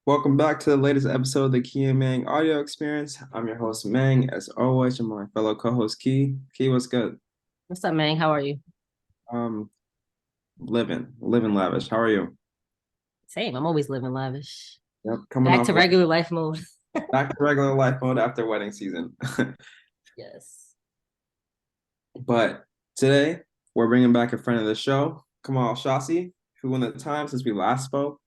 Welcome back to the latest episode of the Key and Mang audio experience. I'm your host, Mang, as always, and my fellow co-host, Key. Key, what's good? What's up, man? How are you? Um, living lavish. How are you? Same. I'm always living lavish. Yep, coming Back off to regular life mode. back to regular life mode after wedding season. Yes. But today, we're bringing back a friend of the show, Kamal Shasi, who in the time since we last spoke,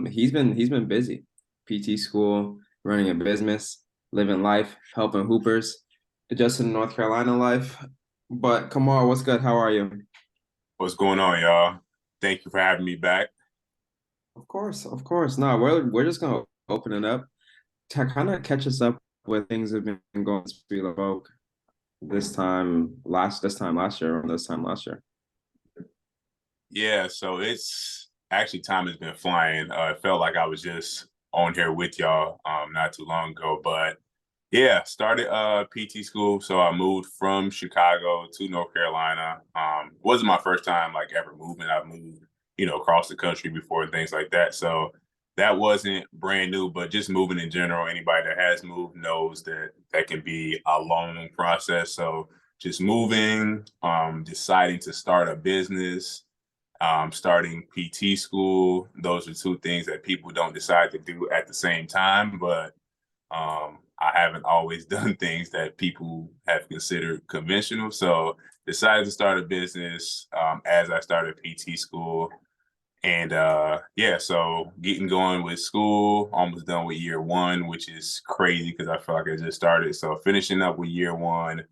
he's been busy. PT school, running a business, living life, helping hoopers, adjusting to North Carolina life. But Kamal, what's good? How are you? What's going on, y'all? Thank you for having me back. Of course, of course. No, we're just gonna open it up to kind of catch us up with things that have been going since we spoke this time last year, or this time last year. Yeah, so it's actually time has been flying. It felt like I was just on here with y'all not too long ago, but yeah, started PT school. So I moved from Chicago to North Carolina. Wasn't my first time like ever moving. I've moved, across the country before and things like that. So that wasn't brand new, but just moving in general, anybody that has moved knows that that can be a long process. So just moving, deciding to start a business, starting PT school, those are two things that people don't decide to do at the same time, but I haven't always done things that people have considered conventional. So decided to start a business as I started PT school. And yeah, so getting going with school, almost done with year one, which is crazy because I feel like I just started. So finishing up with year one,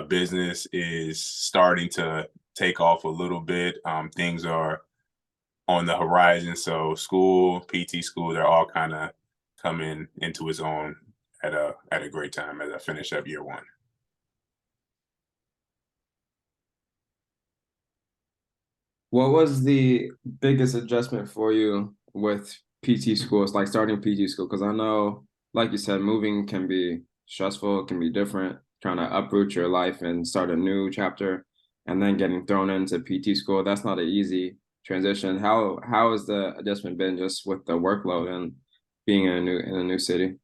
business is starting to take off a little bit. Things are on the horizon. So school, PT school, they're all kind of coming into its own at a great time as I finish up year one. What was the biggest adjustment for you with PT schools, like starting PT school? Because I know, like you said, moving can be stressful, it can be different, trying to uproot your life and start a new chapter, and then getting thrown into PT school. That's not an easy transition. How has the adjustment been just with the workload and being in a new city?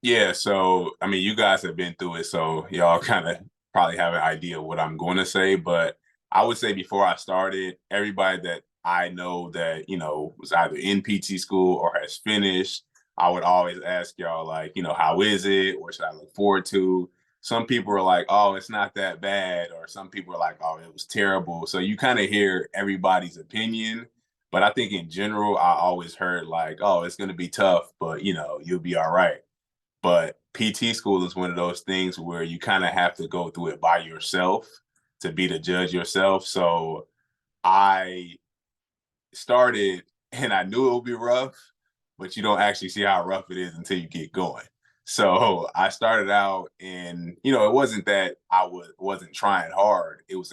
Yeah, so I mean, you guys have been through it, so y'all kind of probably have an idea of what I'm going to say. But I would say before I started, everybody that I know that was either in PT school or has finished, I would always ask y'all like, how is it? What should I look forward to? Some people are like, oh, it's not that bad, or some people are like, oh, it was terrible. So you kind of hear everybody's opinion. But I think in general, I always heard like, oh, it's going to be tough, but you'll be all right. But PT school is one of those things where you kind of have to go through it by yourself to be the judge yourself. So I started and I knew it would be rough, but you don't actually see how rough it is until you get going. So I started out and it wasn't that wasn't trying hard. It's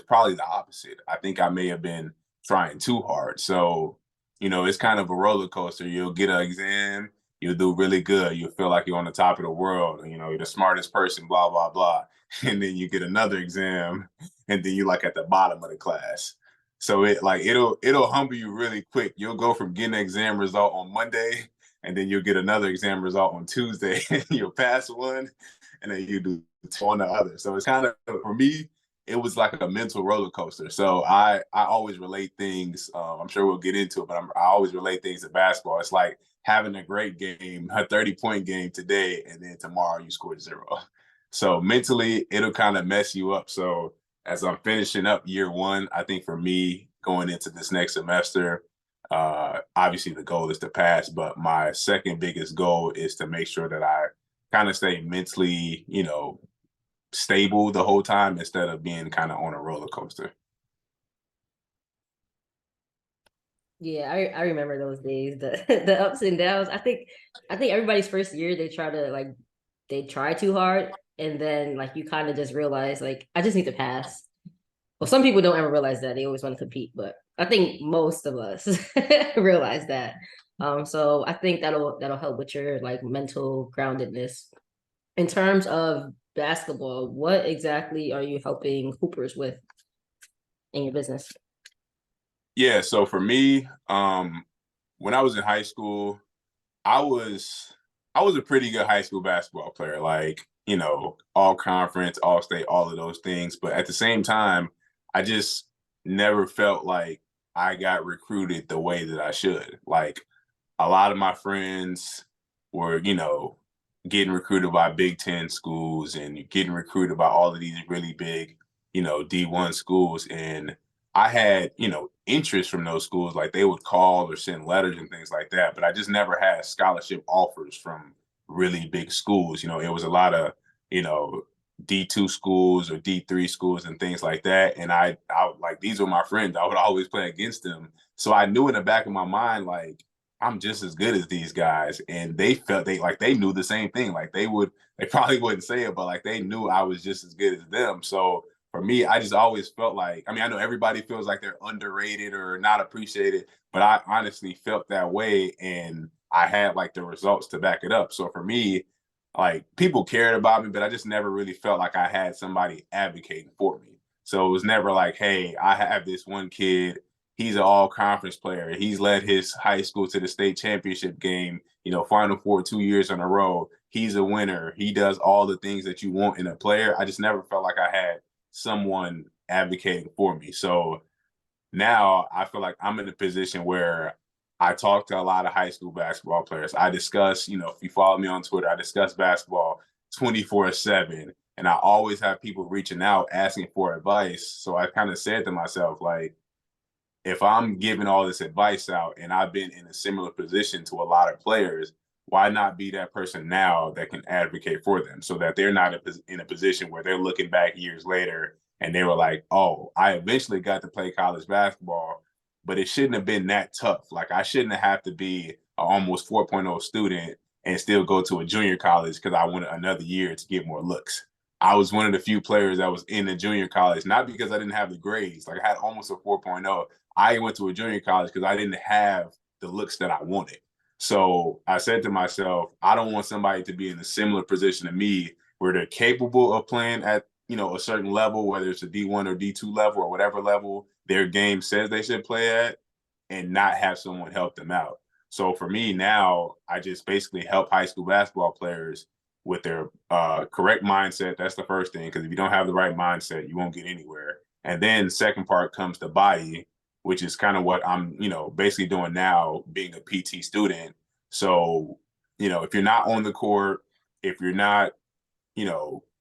probably the opposite. I think I may have been trying too hard. So, it's kind of a roller coaster. You'll get an exam, you'll do really good. You'll feel like you're on the top of the world, you're the smartest person, blah, blah, blah. And then you get another exam and then you're like at the bottom of the class. So it'll humble you really quick. You'll go from getting an exam result on Monday, and then you'll get another exam result on Tuesday, and you'll pass one, and then you do two on the other. So it's kind of for me, it was like a mental roller coaster. So I always relate things. I'm sure we'll get into it, but I always relate things to basketball. It's like having a great game, a 30-point game today, and then tomorrow you scored zero. So mentally, it'll kind of mess you up. So as I'm finishing up year one, I think for me going into this next semester, obviously the goal is to pass, but my second biggest goal is to make sure that I kind of stay mentally, stable the whole time instead of being kind of on a roller coaster. Yeah, I remember those days, the the ups and downs. I think everybody's first year they try too hard, and then like you kind of just realize like I just need to pass. Well, some people don't ever realize that. They always want to compete, but I think most of us realize that. So I think that'll help with your like mental groundedness. In terms of basketball, what exactly are you helping hoopers with in your business? Yeah, so for me, when I was in high school, I was I was a pretty good high school basketball player, like, all conference, all state, all of those things. But at the same time, I just never felt like I got recruited the way that I should. Like a lot of my friends were, getting recruited by Big Ten schools and getting recruited by all of these really big, D1 schools. And I had, interest from those schools. Like they would call or send letters and things like that. But I just never had scholarship offers from really big schools. It was a lot of, you know, D2 schools or D3 schools and things like that. And I like, these were my friends. I would always play against them. So I knew in the back of my mind, like, I'm just as good as these guys. And they felt they knew the same thing. Like they probably wouldn't say it, but like they knew I was just as good as them. So for me, I just always felt like, I mean, I know everybody feels like they're underrated or not appreciated, but I honestly felt that way. And I had like the results to back it up. So for me, like people cared about me, but I just never really felt like I had somebody advocating for me. So it was never like, hey, I have this one kid, he's an all conference player. He's led his high school to the state championship game, Final Four 2 years in a row. He's a winner. He does all the things that you want in a player. I just never felt like I had someone advocating for me. So now I feel like I'm in a position where I talk to a lot of high school basketball players. I discuss, if you follow me on Twitter, I discuss basketball 24/7. And I always have people reaching out asking for advice. So I kind of said to myself, like, if I'm giving all this advice out and I've been in a similar position to a lot of players, why not be that person now that can advocate for them so that they're not in a position where they're looking back years later and they were like, oh, I eventually got to play college basketball, but it shouldn't have been that tough. Like I shouldn't have to be an almost 4.0 student and still go to a junior college because I wanted another year to get more looks. I was one of the few players that was in the junior college, not because I didn't have the grades. Like I had almost a 4.0. I went to a junior college because I didn't have the looks that I wanted. So I said to myself, I don't want somebody to be in a similar position to me where they're capable of playing at, a certain level, whether it's a D1 or D2 level or whatever level their game says they should play at, and not have someone help them out. So for me now, I just basically help high school basketball players with their correct mindset. That's the first thing, because if you don't have the right mindset, you won't get anywhere. And then second part comes the body, which is kind of what I'm, basically doing now, being a PT student. So, if you're not on the court, if you're not,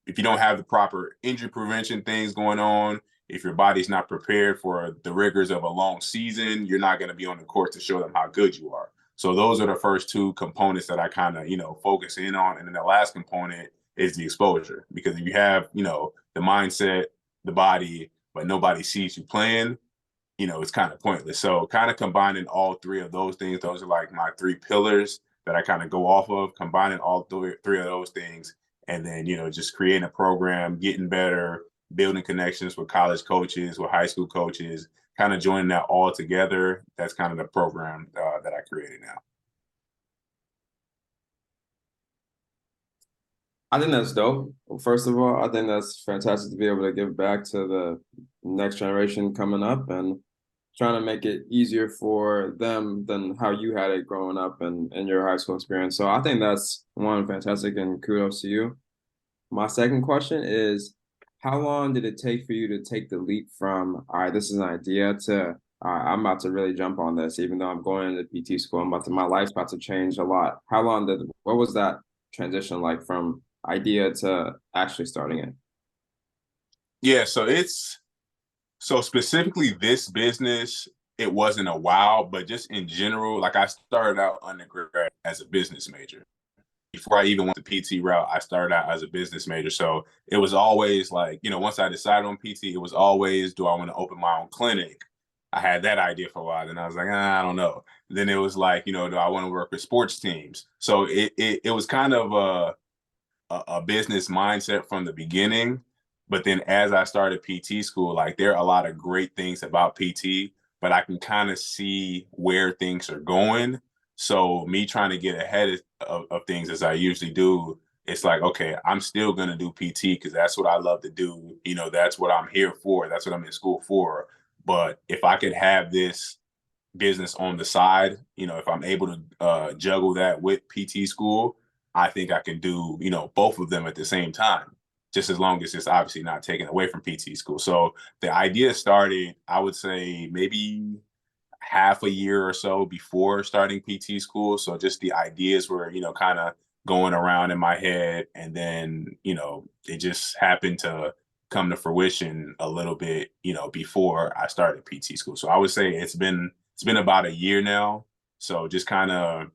if you don't have the proper injury prevention things going on, if your body's not prepared for the rigors of a long season, you're not going to be on the court to show them how good you are. So those are the first two components that I kind of, focus in on. And then the last component is the exposure, because if you have, the mindset, the body, but nobody sees you playing, it's kind of pointless. So kind of combining all three of those things, those are like my three pillars that I kind of go off of, combining all three of those things. And then, just creating a program, getting better, building connections with college coaches, with high school coaches, kind of joining that all together. That's kind of the program that I created now. I think that's dope. First of all, I think that's fantastic to be able to give back to the next generation coming up and trying to make it easier for them than how you had it growing up and in your high school experience. So I think that's one, fantastic, and kudos to you. My second question is, how long did it take for you to take the leap from, all right, this is an idea, to, all right, I'm about to really jump on this, even though I'm going into PT school, my life's about to change a lot. What was that transition like from idea to actually starting it? Yeah, so specifically this business, it wasn't a while, but just in general, like I started out undergrad as a business major. Before I even went the PT route, I started out as a business major. So it was always like, once I decided on PT, it was always, do I want to open my own clinic? I had that idea for a while. Then I was like, I don't know. Then it was like, do I want to work with sports teams? So it was kind of a business mindset from the beginning. But then as I started PT school, like there are a lot of great things about PT, but I can kind of see where things are going. So me trying to get ahead of things as I usually do, it's like, okay, I'm still going to do PT because that's what I love to do. That's what I'm here for. That's what I'm in school for. But if I could have this business on the side, if I'm able to juggle that with PT school, I think I can do, both of them at the same time, just as long as it's obviously not taken away from PT school. So the idea started, I would say maybe half a year or so before starting PT school. So just the ideas were, kind of going around in my head. And then, it just happened to come to fruition a little bit, before I started PT school. So I would say it's been about a year now. So just kind of,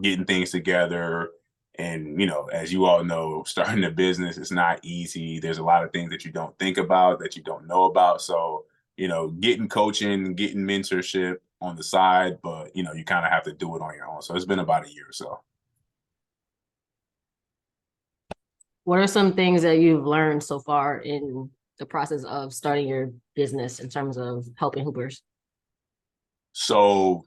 getting things together. And, as you all know, starting a business is not easy. There's a lot of things that you don't think about, that you don't know about. So, getting coaching, getting mentorship on the side, but, you kind of have to do it on your own. So it's been about a year or so. What are some things that you've learned so far in the process of starting your business in terms of helping hoopers? So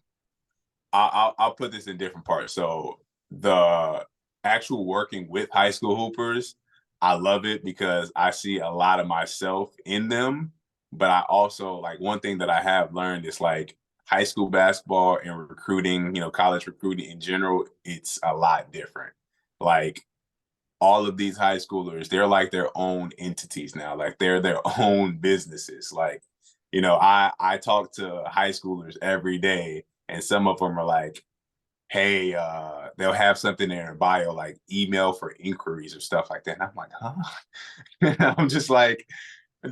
I'll put this in different parts. So the actual working with high school hoopers, I love it because I see a lot of myself in them. But I also, like, one thing that I have learned is, like, high school basketball and recruiting, college recruiting in general, it's a lot different. Like, all of these high schoolers, they're like their own entities now. Like, they're their own businesses. Like, I talk to high schoolers every day, and some of them are like, hey, they'll have something in their bio, like email for inquiries or stuff like that. And I'm like, huh? I'm just like,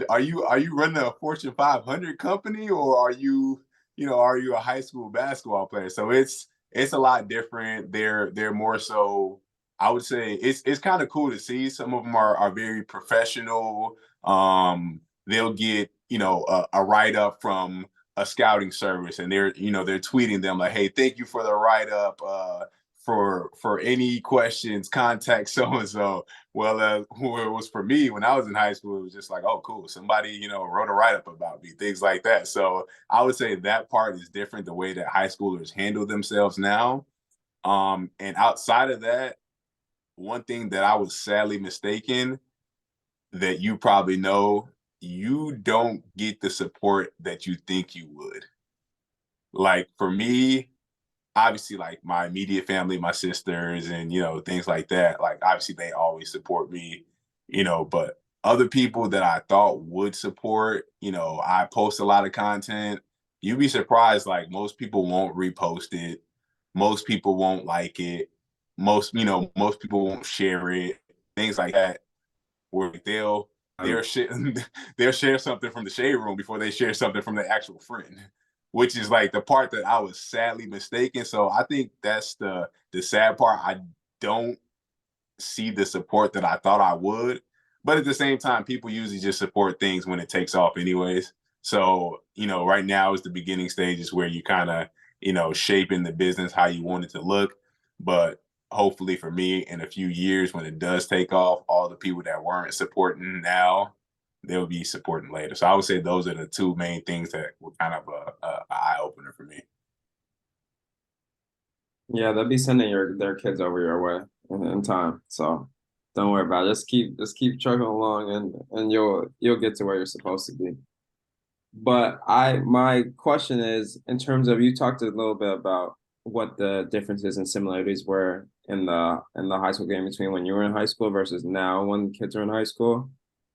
are you running a Fortune 500 company, or are you a high school basketball player? So it's a lot different. They're more so, I would say it's kind of cool to see. Some of them are very professional. They'll get, a write up from a scouting service, and they're tweeting them like, hey, thank you for the write up. For any questions, contact so and so. Well, who it was for me when I was in high school, it was just like, oh, cool, somebody wrote a write up about me, things like that. So I would say that part is different, the way that high schoolers handle themselves now. And outside of that, one thing that I was sadly mistaken, that you probably know, you don't get the support that you think you would. Like, for me, obviously, like, my immediate family, my sisters, and things like that, like, obviously they always support me, but other people that I thought would support, I post a lot of content. You'd be surprised, like, most people won't repost it, most people won't like it, most people won't share it, things like that, where they'll share they'll share something from the shade room before they share something from the actual friend, which is like the part that I was sadly mistaken. So I think that's the sad part. I don't see the support that I thought I would, but at the same time, people usually just support things when it takes off, anyways. So right now is the beginning stages where you kind of shaping the business how you want it to look, but hopefully for me, in a few years when it does take off, all the people that weren't supporting now, they'll be supporting later. So I would say those are the two main things that were kind of a eye opener for me. Yeah, they'll be sending their kids over your way in time. So don't worry about it. Just keep trucking along, and you'll get to where you're supposed to be. But my question is, in terms of, you talked a little bit about what the differences and similarities were in the high school game between when you were in high school versus now when kids are in high school.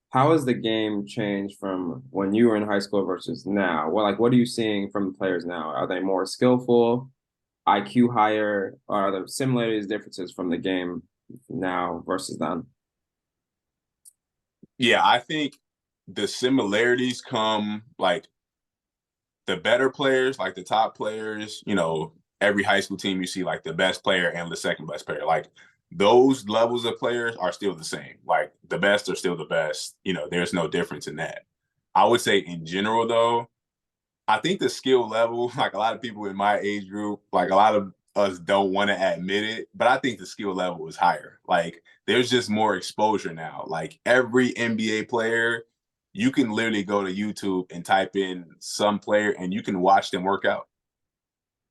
How has the game changed from when you were in high school versus now? What are you seeing from the players now? Are they more skillful, IQ higher, or are there similarities, differences from the game now versus then? Yeah, I think the similarities come, like, the better players, like the top players, every high school team you see, like, the best player and the second best player. Like, those levels of players are still the same. Like, the best are still the best. There's no difference in that. I would say in general, though, I think the skill level, like, a lot of people in my age group, like, a lot of us don't want to admit it, but I think the skill level is higher. Like, there's just more exposure now. Like, every NBA player, you can literally go to YouTube and type in some player and you can watch them work out.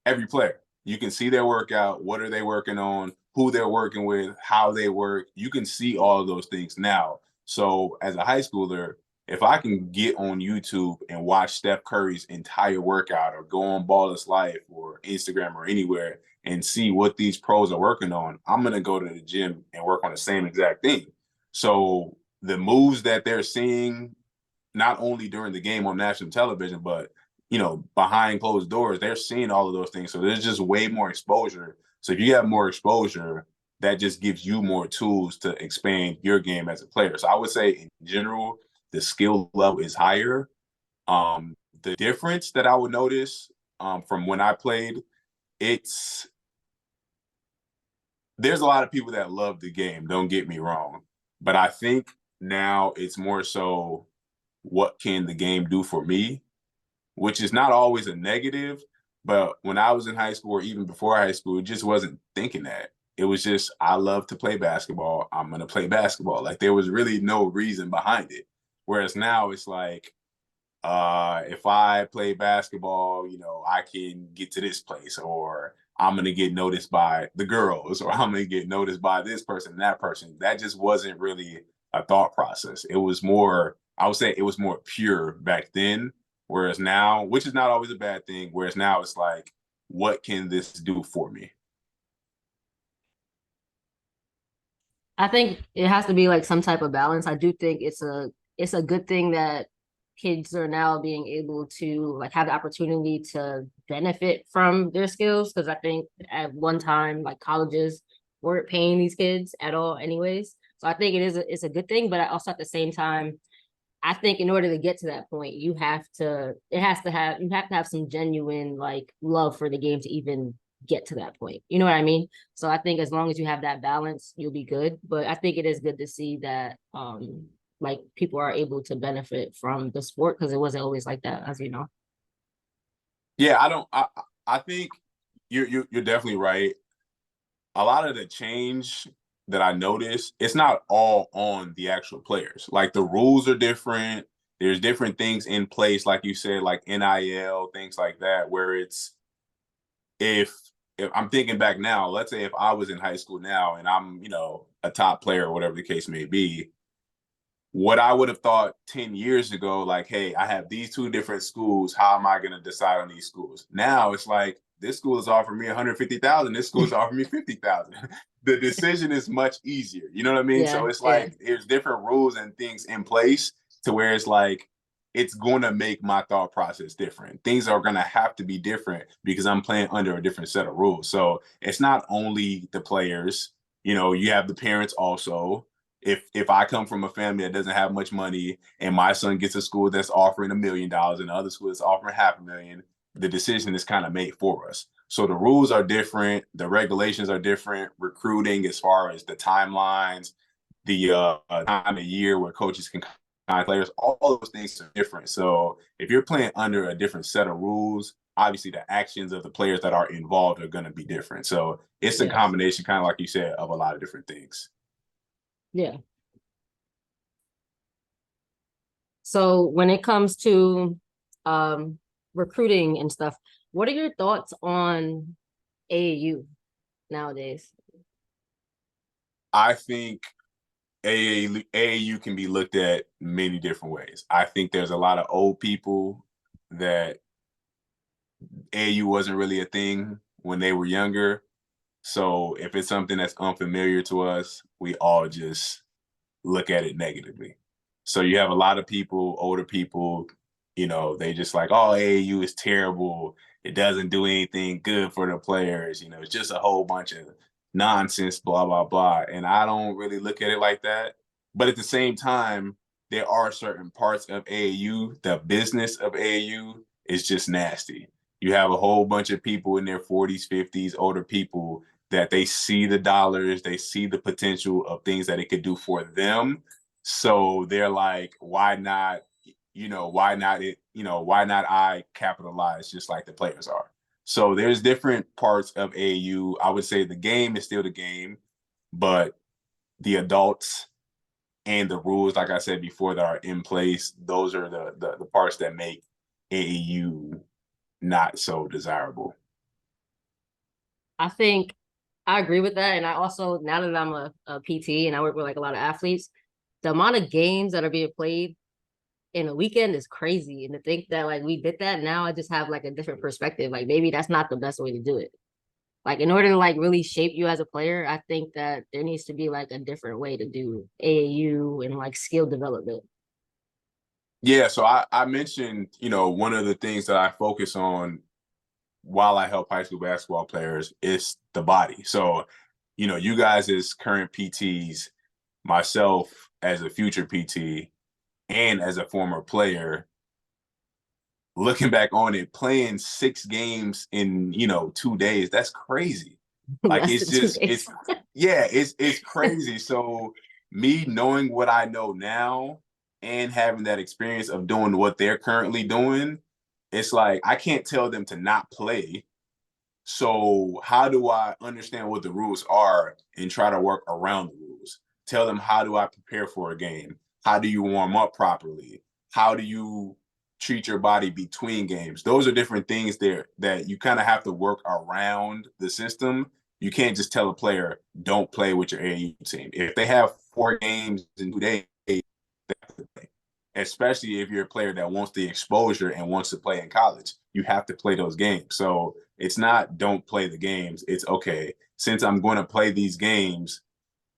Every player. You can see their workout, what are they working on, who they're working with, how they work. You can see all of those things now. So as a high schooler, if I can get on YouTube and watch Steph Curry's entire workout or go on Baller's Life or Instagram or anywhere and see what these pros are working on, I'm going to go to the gym and work on the same exact thing. So the moves that they're seeing, not only during the game on national television, but, you know, behind closed doors, they're seeing all of those things. So there's just way more exposure. So if you have more exposure, that just gives you more tools to expand your game as a player. So I would say in general, the skill level is higher. The difference that I would notice from when I played, it's there's a lot of people that love the game, don't get me wrong. But I think now it's more so what can the game do for me, which is not always a negative. But when I was in high school or even before high school, it just wasn't thinking that. It was just, I love to play basketball. I'm going to play basketball. Like there was really no reason behind it. Whereas now it's like, if I play basketball, you know, I can get to this place, or I'm going to get noticed by the girls, or I'm going to get noticed by this person and that person. That just wasn't really a thought process. It was more, I would say it was more pure back then. Whereas now, which is not always a bad thing, whereas now it's like, what can this do for me? I think it has to be like some type of balance. I do think it's a good thing that kids are now being able to like have the opportunity to benefit from their skills, because I think at one time like colleges weren't paying these kids at all anyways. So I think it's a good thing, but I also at the same time I think in order to get to that point, you have to have some genuine like love for the game to even get to that point. You know what I mean? So I think as long as you have that balance, you'll be good. But I think it is good to see that like people are able to benefit from the sport, because it wasn't always like that, as you know. Yeah, I think you're definitely right. A lot of the change that I noticed, it's not all on the actual players. Like the rules are different. There's different things in place, like you said, like NIL, things like that, where it's if if I'm thinking back now, let's say if I was in high school now and I'm, you know, a top player or whatever the case may be, what I would have thought 10 years ago, like, hey, I have these two different schools. How am I going to decide on these schools? Now it's like, this school is offering me 150,000. This school is offering me 50,000. The decision is much easier. You know what I mean? So Yeah, it's yeah, like, there's different rules and things in place to where it's like, it's going to make my thought process different. Things are going to have to be different because I'm playing under a different set of rules. So it's not only the players, you know, you have the parents also. If I come from a family that doesn't have much money and my son gets a school that's offering $1 million and the other school that's offering 500,000, the decision is kind of made for us. So the rules are different, the regulations are different, recruiting as far as the timelines, the time of year where coaches can contact players, all those things are different. So if you're playing under a different set of rules, obviously the actions of the players that are involved are going to be different. So it's a yes, combination, kind of like you said, of a lot of different things. yeah. So when it comes to um recruiting and stuff, what are your thoughts on AAU nowadays? I think AAU can be looked at many different ways. I think there's a lot of old people that AAU wasn't really a thing when they were younger. So if it's something that's unfamiliar to us, we all just look at it negatively. So you have a lot of people, older people, you know, they just like, oh, AAU is terrible. It doesn't do anything good for the players. You know, it's just a whole bunch of nonsense, blah, blah, blah. And I don't really look at it like that. But at the same time, there are certain parts of AAU, the business of AAU is just nasty. You have a whole bunch of people in their 40s, 50s, older people that they see the dollars, they see the potential of things that it could do for them. So they're like, why not, why not why not I capitalize just like the players are? So there's different parts of AAU. I would say the game is still the game, but the adults and the rules, like I said before, that are in place, those are the parts that make AAU not so desirable. I think I agree with that. And I also, now that I'm a PT and I work with like a lot of athletes, the amount of games that are being played in a weekend is crazy. And to think that like we did that, now I just have like a different perspective. Like maybe that's not the best way to do it. Like in order to like really shape you as a player, I think that there needs to be like a different way to do AAU and like skill development. Yeah, so I mentioned, one of the things that I focus on while I help high school basketball players is the body. So, you guys as current PTs, myself as a future PT, and as a former player, looking back on it, playing 6 games in, 2 days, that's crazy. Like Less it's than two just days. it's crazy. So me knowing what I know now and having that experience of doing what they're currently doing, it's like I can't tell them to not play. So how do I understand what the rules are and try to work around the rules? Tell them, how do I prepare for a game? How do you warm up properly? How do you treat your body between games? Those are different things there that you kind of have to work around the system. You can't just tell a player, don't play with your AAU team. If they have 4 games in 2 days, they have to play. Especially if you're a player that wants the exposure and wants to play in college, you have to play those games. So it's not don't play the games. It's okay, since I'm going to play these games,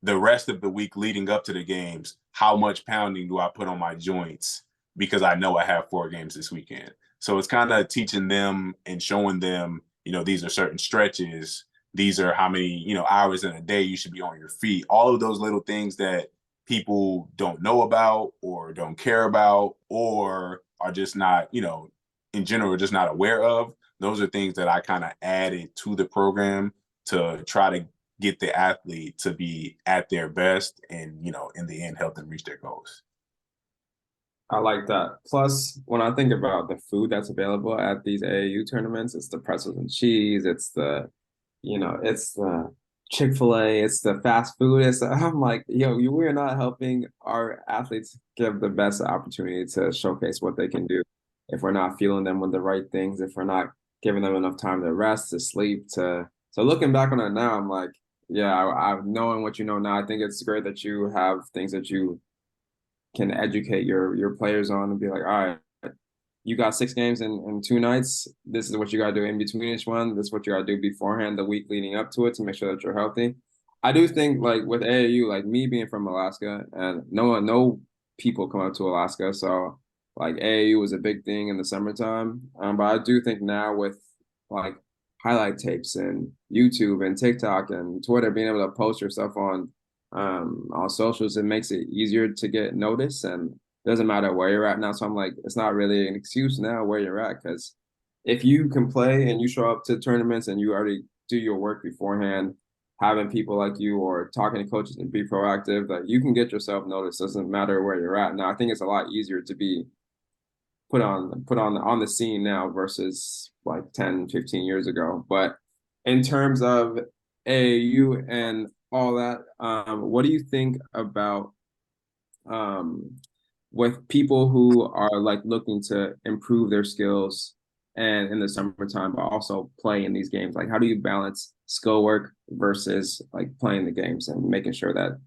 the rest of the week leading up to the games, how much pounding do I put on my joints? Because I know I have 4 games this weekend. So it's kind of teaching them and showing them, these are certain stretches. These are how many, hours in a day you should be on your feet. All of those little things that people don't know about or don't care about or are just not, in general, just not aware of. Those are things that I kind of added to the program to try to get the athlete to be at their best and, in the end, help them reach their goals. I like that. Plus, when I think about the food that's available at these AAU tournaments, it's the pretzels and cheese, it's the Chick-fil-A, it's the fast food. I'm like, yo, we're not helping our athletes give the best opportunity to showcase what they can do if we're not fueling them with the right things, if we're not giving them enough time to rest, to sleep, to so looking back on it now, I'm like, yeah, I've knowing what you know now, I think it's great that you have things that you can educate your players on and be like, all right, you got 6 games in 2 nights. This is what you got to do in between each one. This is what you got to do beforehand, the week leading up to it, to make sure that you're healthy. I do think like with AAU, like me being from Alaska, and no people come up to Alaska, so like AAU was a big thing in the summertime. But I do think now with like highlight tapes and YouTube and TikTok and Twitter, being able to post your stuff on socials, it makes it easier to get noticed, and it doesn't matter where you're at now. So I'm like, it's not really an excuse now where you're at, because if you can play and you show up to tournaments and you already do your work beforehand, having people like you or talking to coaches and be proactive, that you can get yourself noticed. Doesn't matter where you're at now. I think it's a lot easier to be put on the scene now versus like 10, 15 years ago. But in terms of AAU and all that, what do you think about um, with people who are like looking to improve their skills and in the summertime, but also play in these games? Like, how do you balance skill work versus like playing the games and making sure that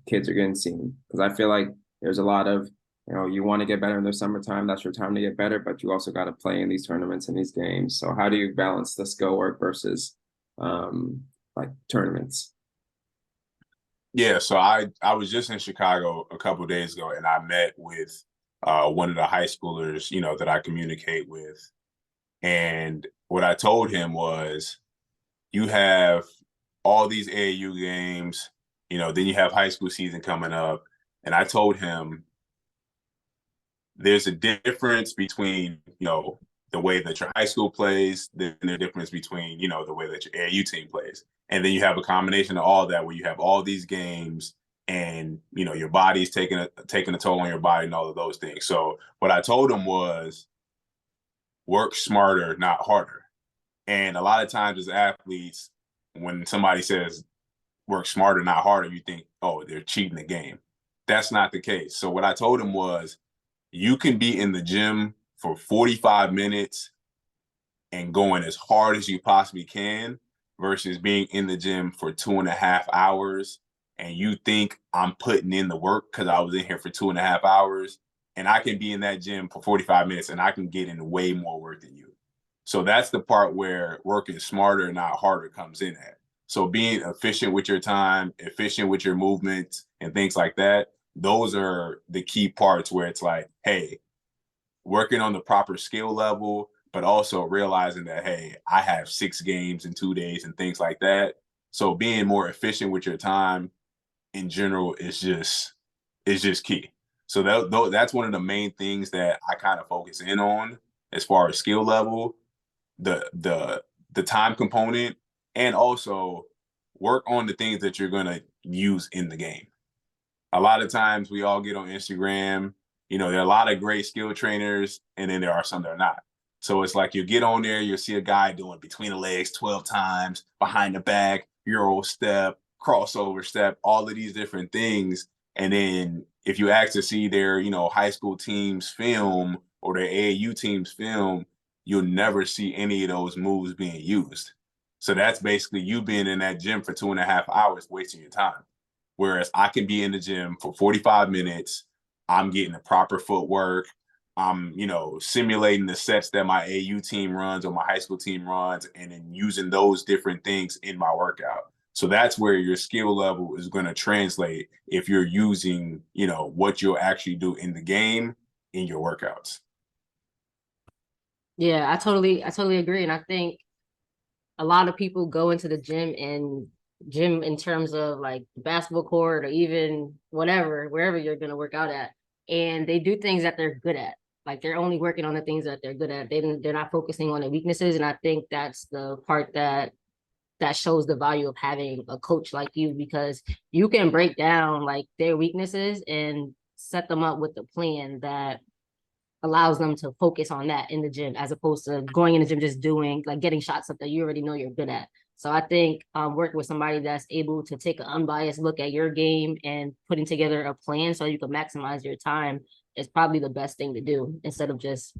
kids are getting seen? Because I feel like there's a lot of, you want to get better in the summertime. That's your time to get better, but you also got to play in these tournaments and these games. So how do you balance the skill work versus um, like tournaments? Yeah, so I was just in Chicago a couple of days ago, and I met with one of the high schoolers, that I communicate with. And what I told him was, you have all these AAU games, then you have high school season coming up. And I told him there's a difference between, the way that your high school plays, then the difference between, the way that your AAU team plays. And then you have a combination of all that where you have all these games and, your body's taking a toll on your body and all of those things. So what I told him was, work smarter, not harder. And a lot of times as athletes, when somebody says work smarter, not harder, you think, oh, they're cheating the game. That's not the case. So what I told him was, you can be in the gym for 45 minutes and going as hard as you possibly can versus being in the gym for 2.5 hours and you think I'm putting in the work because I was in here for 2.5 hours and I can be in that gym for 45 minutes and I can get in way more work than you. So that's the part where working smarter, not harder, comes in at. So being efficient with your time, efficient with your movements and things like that, those are the key parts where it's like, hey, working on the proper skill level, but also realizing that, hey, I have 6 games in 2 days and things like that. So being more efficient with your time in general is just key. So that's one of the main things that I kind of focus in on as far as skill level, the time component, and also work on the things that you're gonna use in the game. A lot of times we all get on Instagram, there are a lot of great skill trainers, and then there are some that are not. So it's like you get on there, you'll see a guy doing between the legs 12 times, behind the back, Euro step, crossover step, all of these different things. And then if you ask to see their, high school teams film or their AAU teams film, you'll never see any of those moves being used. So that's basically you being in that gym for 2.5 hours, wasting your time. Whereas I can be in the gym for 45 minutes. I'm getting the proper footwork. I'm, simulating the sets that my AU team runs or my high school team runs, and then using those different things in my workout. So that's where your skill level is going to translate if you're using, what you'll actually do in the game in your workouts. Yeah, I totally agree. And I think a lot of people go into the gym in terms of like basketball court or even whatever, wherever you're gonna work out at, and they do things that they're good at. Like they're only working on the things that they're good at. They're not focusing on the weaknesses. And I think that's the part that shows the value of having a coach like you, because you can break down like their weaknesses and set them up with a plan that allows them to focus on that in the gym, as opposed to going in the gym just doing like getting shots up that you already know you're good at. So I think working with somebody that's able to take an unbiased look at your game and putting together a plan so you can maximize your time is probably the best thing to do, instead of just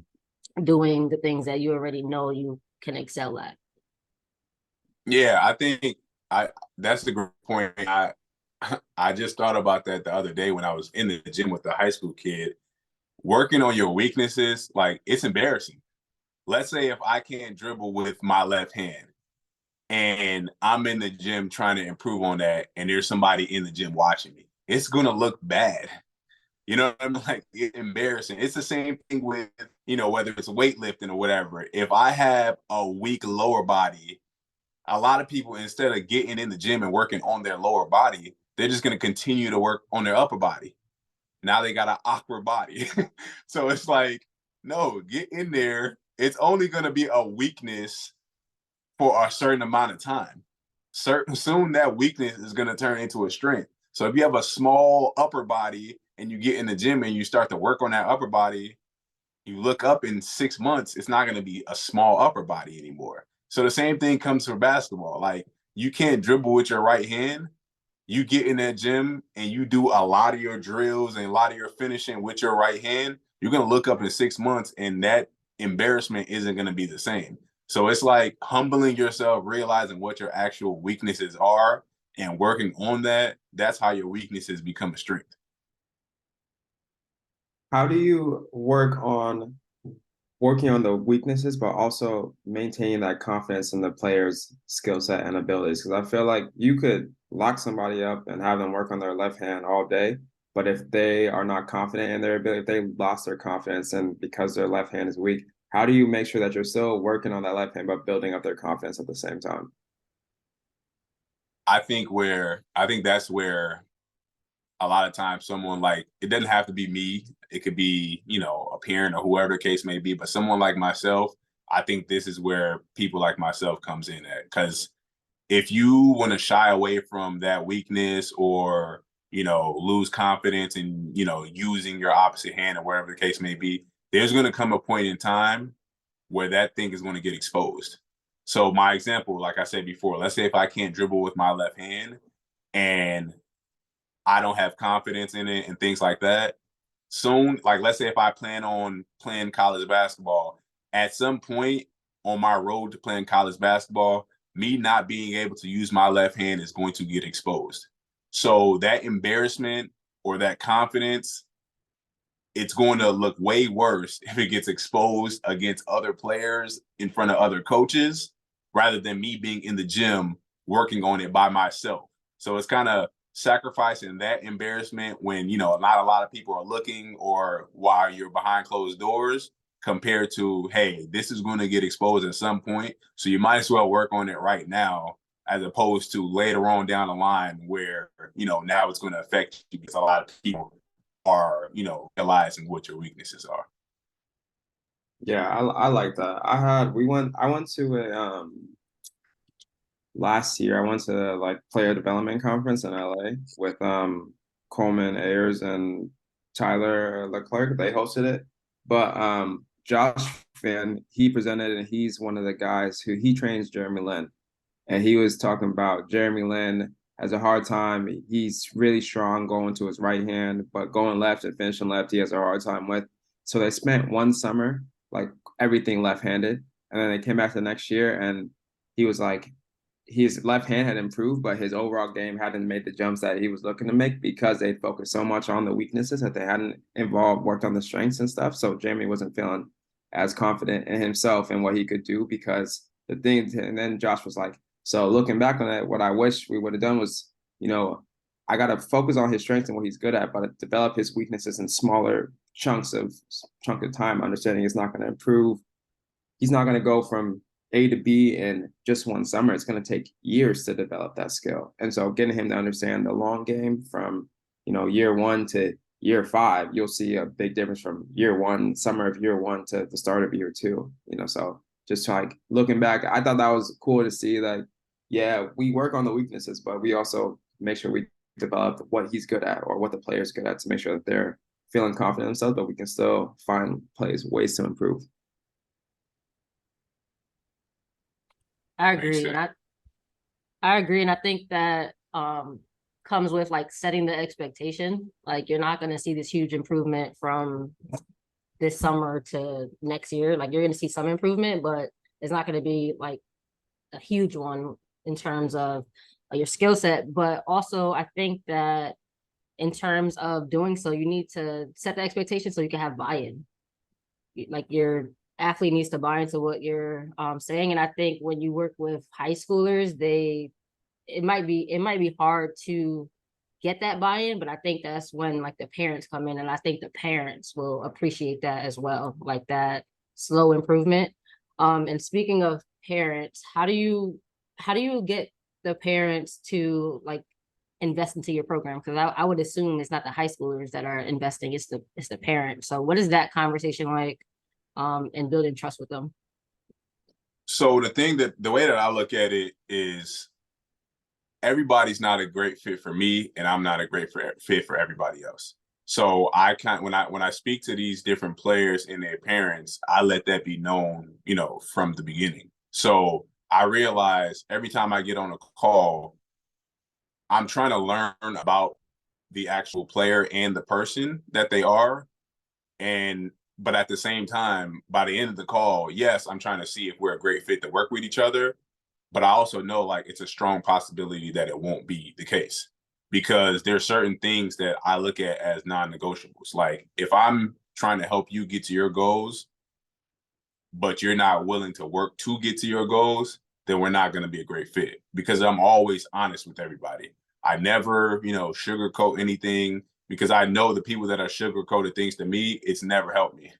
doing the things that you already know you can excel at. Yeah, I think I that's the great point. I just thought about that the other day when I was in the gym with the high school kid. Working on your weaknesses, like, it's embarrassing. Let's say if I can't dribble with my left hand and I'm in the gym trying to improve on that, and there's somebody in the gym watching me, it's gonna look bad. You know what I mean? Like, it's embarrassing. It's the same thing with, whether it's weightlifting or whatever. If I have a weak lower body, a lot of people, instead of getting in the gym and working on their lower body, they're just going to continue to work on their upper body. Now they got an awkward body. So it's like, no, get in there. It's only going to be a weakness for a certain amount of time. Soon that weakness is going to turn into a strength. So if you have a small upper body and you get in the gym and you start to work on that upper body, you look up in 6 months, it's not going to be a small upper body anymore. So the same thing comes for basketball. Like, you can't dribble with your right hand. You get in that gym and you do a lot of your drills and a lot of your finishing with your right hand. You're going to look up in 6 months and that embarrassment isn't going to be the same. So it's like humbling yourself, realizing what your actual weaknesses are and working on that. That's how your weaknesses become a strength. How do you working on the weaknesses, but also maintaining that confidence in the player's skill set and abilities? Because I feel like you could lock somebody up and have them work on their left hand all day, but if they are not confident in their ability, if they lost their confidence and because their left hand is weak, how do you make sure that you're still working on that left hand but building up their confidence at the same time? I think that's where a lot of times someone, like, it doesn't have to be me. It could be, a parent or whoever the case may be, but someone like myself, I think this is where people like myself comes in at. Because if you want to shy away from that weakness or, lose confidence in, using your opposite hand or whatever the case may be, there's going to come a point in time where that thing is going to get exposed. So my example, like I said before, let's say if I can't dribble with my left hand and I don't have confidence in it and things like that. Soon, like, let's say if I plan on playing college basketball, at some point on my road to playing college basketball, me not being able to use my left hand is going to get exposed. So that embarrassment or that confidence it's going to look way worse if it gets exposed against other players in front of other coaches rather than me being in the gym working on it by myself. So it's kind of sacrificing that embarrassment when, not a lot of people are looking or while you're behind closed doors compared to, hey, this is going to get exposed at some point. So you might as well work on it right now as opposed to later on down the line where, now it's going to affect you because a lot of people are, realizing what your weaknesses are. Yeah, I like that. I went to a last year I went to like player development conference in LA with Coleman Ayers and Tyler Leclerc. They hosted it. But Josh Fan, he presented and he's one of the guys who he trains Jeremy Lin. And he was talking about Jeremy Lin has a hard time. He's really strong going to his right hand, but going left and finishing left, he has a hard time with. So they spent one summer like everything left-handed, and then they came back the next year, and he was like, his left hand had improved, but his overall game hadn't made the jumps that he was looking to make because they focused so much on the weaknesses that they hadn't worked on the strengths and stuff. So Jamie wasn't feeling as confident in himself and what he could do because the thing. And then Josh was like, so looking back on it, what I wish we would have done was, I got to focus on his strengths and what he's good at, but develop his weaknesses in smaller chunk of time, understanding it's not going to improve. He's not going to go from A to B in just one summer. It's going to take years to develop that skill. And so getting him to understand the long game from, year 1 to year 5, you'll see a big difference from summer of year 1 to the start of year 2, so just like looking back, I thought that was cool to see that, yeah, we work on the weaknesses, but we also make sure we develop what he's good at or what the player's good at to make sure that they're feeling confident in themselves, but we can still find ways to improve. I agree. And I agree. And I think that comes with like setting the expectation. Like you're not going to see this huge improvement from this summer to next year. Like you're going to see some improvement, but it's not going to be like a huge one in terms of your skill set. But also I think that in terms of doing so, you need to set the expectation so you can have buy-in. Like your athlete needs to buy into what you're saying. And I think when you work with high schoolers, it might be hard to get that buy-in, but I think that's when like the parents come in, and I think the parents will appreciate that as well, like that slow improvement. And speaking of parents, how do you get the parents to like invest into your program? Because I would assume it's not the high schoolers that are investing, it's the parents. So what is that conversation like and building trust with them? So the way that I look at it is everybody's not a great fit for me, and I'm not a great fit for everybody else. So when I speak to these different players and their parents, I let that be known, from the beginning. So I realize every time I get on a call, I'm trying to learn about the actual player and the person that they are. But at the same time, by the end of the call, yes, I'm trying to see if we're a great fit to work with each other. But I also know like it's a strong possibility that it won't be the case because there's certain things that I look at as non-negotiables. Like if I'm trying to help you get to your goals, but you're not willing to work to get to your goals, then we're not going to be a great fit because I'm always honest with everybody. I never, sugarcoat anything because I know the people that are sugarcoated things to me, it's never helped me.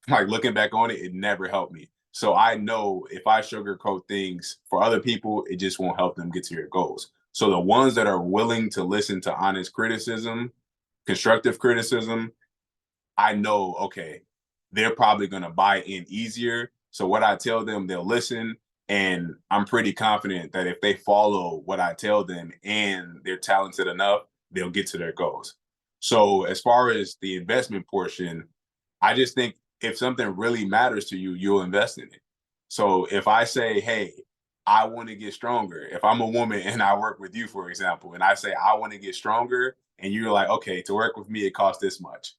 Like looking back on it, it never helped me. So I know if I sugarcoat things for other people, it just won't help them get to your goals. So the ones that are willing to listen to honest criticism, constructive criticism, I know, okay, they're probably going to buy in easier. So what I tell them, they'll listen. And I'm pretty confident that if they follow what I tell them and they're talented enough, they'll get to their goals. So as far as the investment portion, I just think if something really matters to you, you'll invest in it. So if I say, hey, I want to get stronger, if I'm a woman and I work with you, for example, and I say, I want to get stronger, and you're like, okay, to work with me, it costs this much.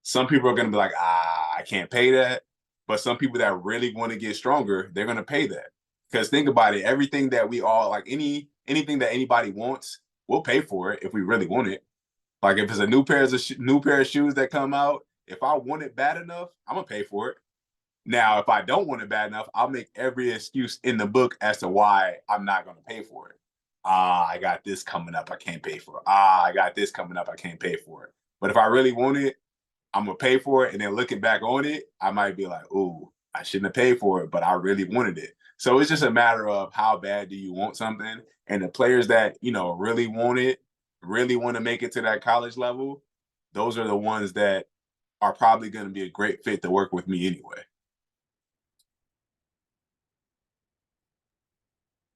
Some people are going to be like, I can't pay that. But some people that really want to get stronger, they're going to pay that. Because think about it, everything that we all like, anything that anybody wants, we'll pay for it if we really want it. Like if it's a new pair of shoes that come out if I want it bad enough, I'm gonna pay for it. Now, if I don't want it bad enough, I'll make every excuse in the book as to why I'm not gonna pay for it. I got this coming up, I can't pay for it. I got this coming up, I can't pay for it. But if I really want it, I'm gonna pay for it. And then looking back on it, I might be like, ooh, I shouldn't have paid for it, but I really wanted it. So it's just a matter of how bad do you want something. And the players that, really want it, really want to make it to that college level, those are the ones that are probably going to be a great fit to work with me anyway.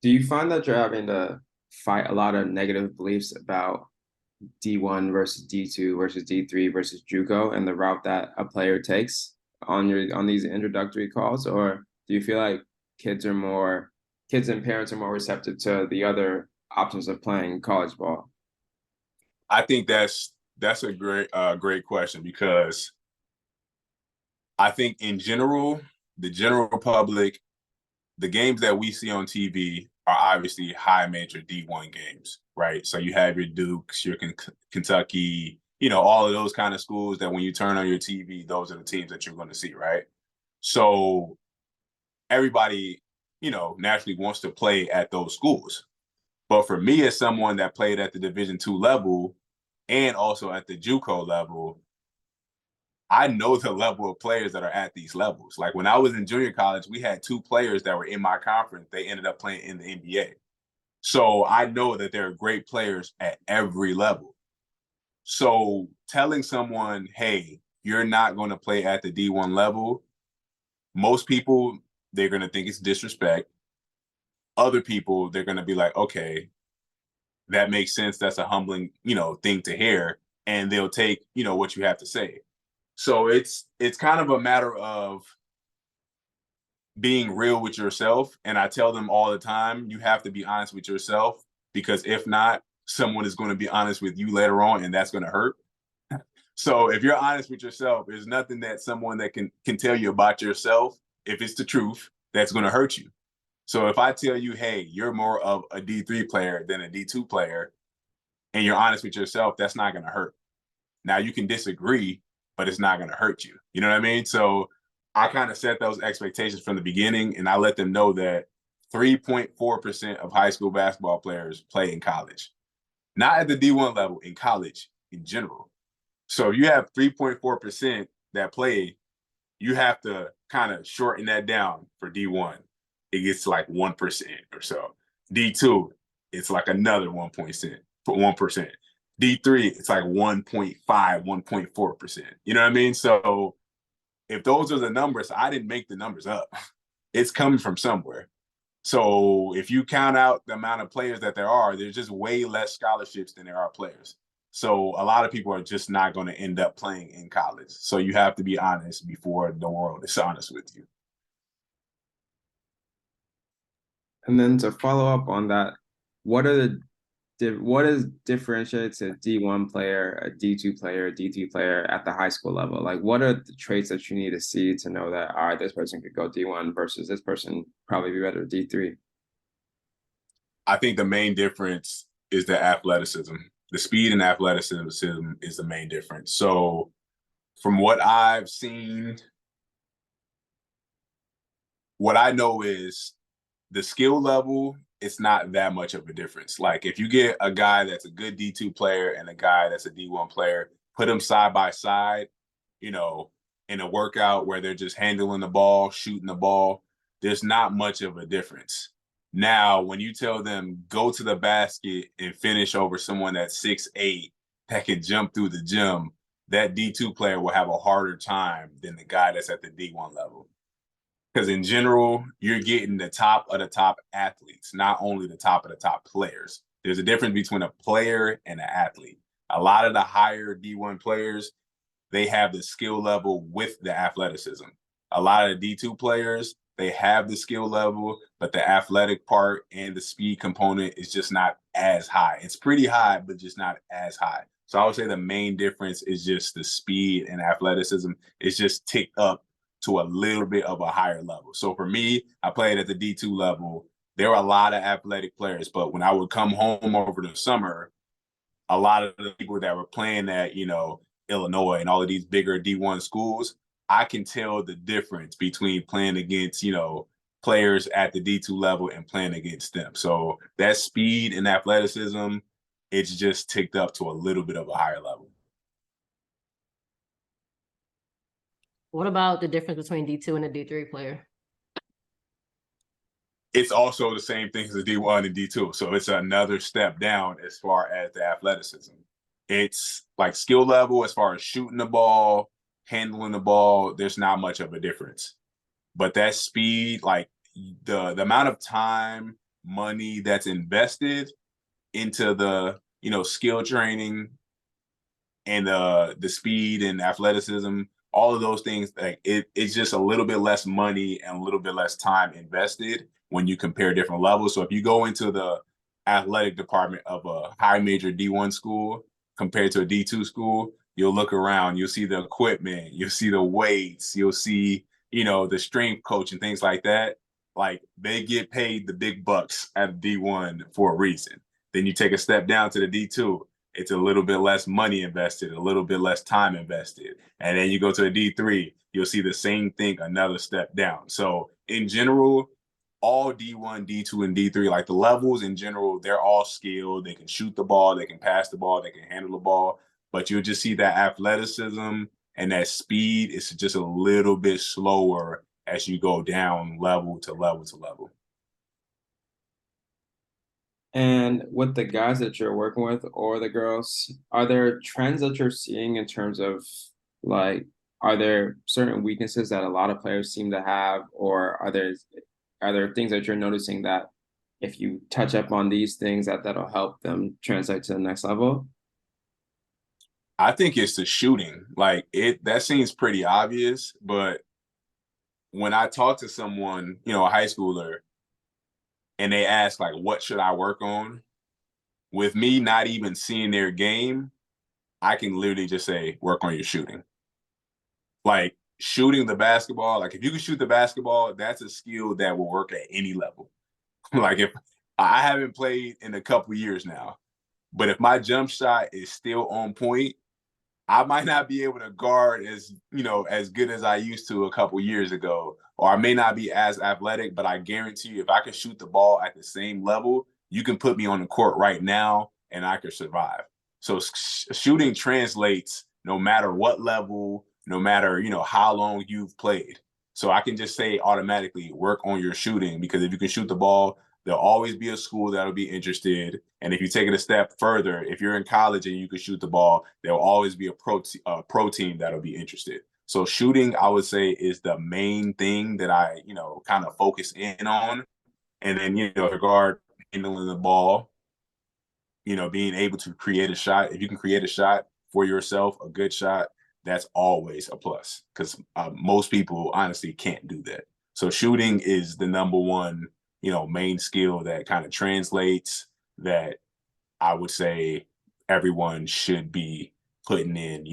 Do you find that you're having to fight a lot of negative beliefs about D1 versus D2 versus D3 versus JUCO and the route that a player takes on these introductory calls, or do you feel like kids and parents are more receptive to the other options of playing college ball? I think that's a great question, because I think in general, the general public, the games that we see on TV are obviously high major D1 games, right? So you have your Dukes, your Kentucky, all of those kind of schools that when you turn on your TV, those are the teams that you're going to see, right? So everybody, naturally wants to play at those schools. But for me, as someone that played at the Division II level and also at the JUCO level, I know the level of players that are at these levels. Like when I was in junior college, we had 2 players that were in my conference. They ended up playing in the NBA. So I know that there are great players at every level. So telling someone, hey, you're not going to play at the D1 level, most people, they're going to think it's disrespect. Other people, they're going to be like, okay, that makes sense. That's a humbling, thing to hear. And they'll take, what you have to say. So it's kind of a matter of being real with yourself. And I tell them all the time, you have to be honest with yourself, because if not, someone is going to be honest with you later on, and that's going to hurt. So if you're honest with yourself, there's nothing that someone that can tell you about yourself, if it's the truth, that's going to hurt you. So if I tell you, hey, you're more of a D3 player than a D2 player, and you're honest with yourself, that's not going to hurt. Now you can disagree, but it's not going to hurt you. You know what I mean? So I kind of set those expectations from the beginning, and I let them know that 3.4% of high school basketball players play in college, not at the D1 level, in college in general. So if you have 3.4% that play, you have to kind of shorten that down for D1. It gets to like 1% or so. D2, it's like another 1%. D3, it's like 1.5, 1.4%. You know what I mean? So if those are the numbers, I didn't make the numbers up. It's coming from somewhere. So if you count out the amount of players that there are, there's just way less scholarships than there are players. So a lot of people are just not going to end up playing in college. So you have to be honest before the world is honest with you. And then to follow up on that, what is differentiates a D1 player, a D2 player, a D3 player at the high school level? Like, what are the traits that you need to see to know that, all right, this person could go D1 versus this person probably be better at D3? I think the main difference is the athleticism. The speed and athleticism is the main difference. So from what I've seen, what I know is the skill level, it's not that much of a difference. Like if you get a guy that's a good D2 player and a guy that's a D1 player, put them side by side, in a workout where they're just handling the ball, shooting the ball, there's not much of a difference. Now, when you tell them go to the basket and finish over someone that's 6'8" that can jump through the gym, that D2 player will have a harder time than the guy that's at the D1 level. Because in general, you're getting the top of the top athletes, not only the top of the top players. There's a difference between a player and an athlete. A lot of the higher D1 players, they have the skill level with the athleticism. A lot of the D2 players, they have the skill level, but the athletic part and the speed component is just not as high. It's pretty high, but just not as high. So I would say the main difference is just the speed and athleticism. It's just ticked up to a little bit of a higher level. So for me, I played at the D2 level. There were a lot of athletic players, but when I would come home over the summer, a lot of the people that were playing that, Illinois and all of these bigger D1 schools, I can tell the difference between playing against, players at the D2 level and playing against them. So that speed and athleticism, it's just ticked up to a little bit of a higher level. What about the difference between D2 and a D3 player? It's also the same thing as a D1 and D2. So it's another step down as far as the athleticism. It's like skill level as far as shooting the ball, handling the ball, there's not much of a difference. But that speed, like the amount of time, money that's invested into the, skill training and the speed and athleticism, all of those things, like it's just a little bit less money and a little bit less time invested when you compare different levels. So if you go into the athletic department of a high major D1 school compared to a D2 school, you'll look around, you'll see the equipment, you'll see the weights, you'll see, the strength coach and things like that. Like they get paid the big bucks at D1 for a reason. Then you take a step down to the D2, it's a little bit less money invested, a little bit less time invested. And then you go to a D3, you'll see the same thing, another step down. So in general, all D1, D2, and D3, like the levels in general, they're all skilled. They can shoot the ball, they can pass the ball, they can handle the ball. But you'll just see that athleticism and that speed is just a little bit slower as you go down level to level to level. And with the guys that you're working with or the girls, are there trends that you're seeing in terms of like, are there certain weaknesses that a lot of players seem to have, or are there things that you're noticing that if you touch up on these things that'll help them translate to the next level? I think it's the shooting. Like that seems pretty obvious, but when I talk to someone, a high schooler, and they ask like, what should I work on? With me not even seeing their game, I can literally just say, work on your shooting. Like shooting the basketball, like if you can shoot the basketball, that's a skill that will work at any level. Like if I haven't played in a couple years now, but if my jump shot is still on point, I might not be able to guard as good as I used to a couple years ago, or I may not be as athletic, but I guarantee you, if I can shoot the ball at the same level, you can put me on the court right now and I could survive. So shooting translates no matter what level, no matter, how long you've played. So I can just say automatically work on your shooting, because if you can shoot the ball, there'll always be a school that'll be interested. And if you take it a step further, if you're in college and you can shoot the ball, there'll always be a pro team that'll be interested. So shooting, I would say, is the main thing that I, kind of focus in on. And then, regard handling the ball, being able to create a shot. If you can create a shot for yourself, a good shot, that's always a plus, because most people honestly can't do that. So shooting is the number one, main skill that kind of translates, that I would say everyone should be putting in,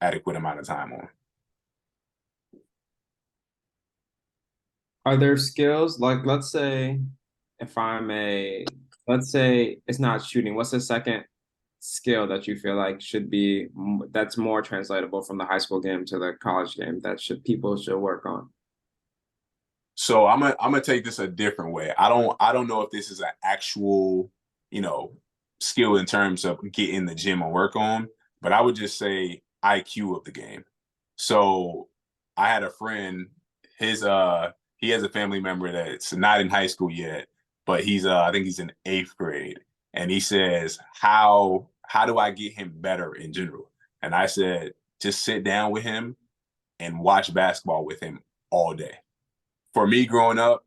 adequate amount of time on. Are there skills like, let's say it's not shooting, what's the second skill that you feel like that's more translatable from the high school game to the college game that people should work on? So I'm gonna take this a different way. I don't know if this is an actual, skill in terms of get in the gym and work on, but I would just say IQ of the game. So I had a friend, he has a family member that's not in high school yet, but I think he's in 8th grade. And he says, how do I get him better in general? And I said, just sit down with him and watch basketball with him all day. For me growing up,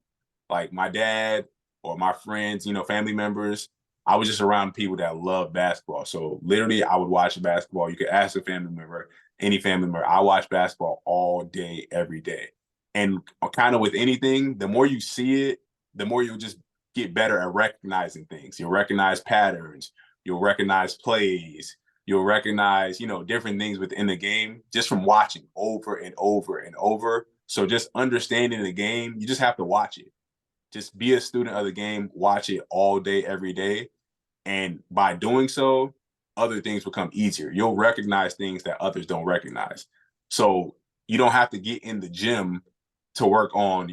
like my dad or my friends, family members, I was just around people that love basketball. So literally I would watch basketball. You could ask a family member, any family member, I watch basketball all day, every day. And kind of with anything, the more you see it, the more you'll just get better at recognizing things. You'll recognize patterns, you'll recognize plays, you'll recognize, different things within the game just from watching over and over and over. So just understanding the game, you just have to watch it. Just be a student of the game, watch it all day, every day. And by doing so, other things become easier. You'll recognize things that others don't recognize. So you don't have to get in the gym to work on,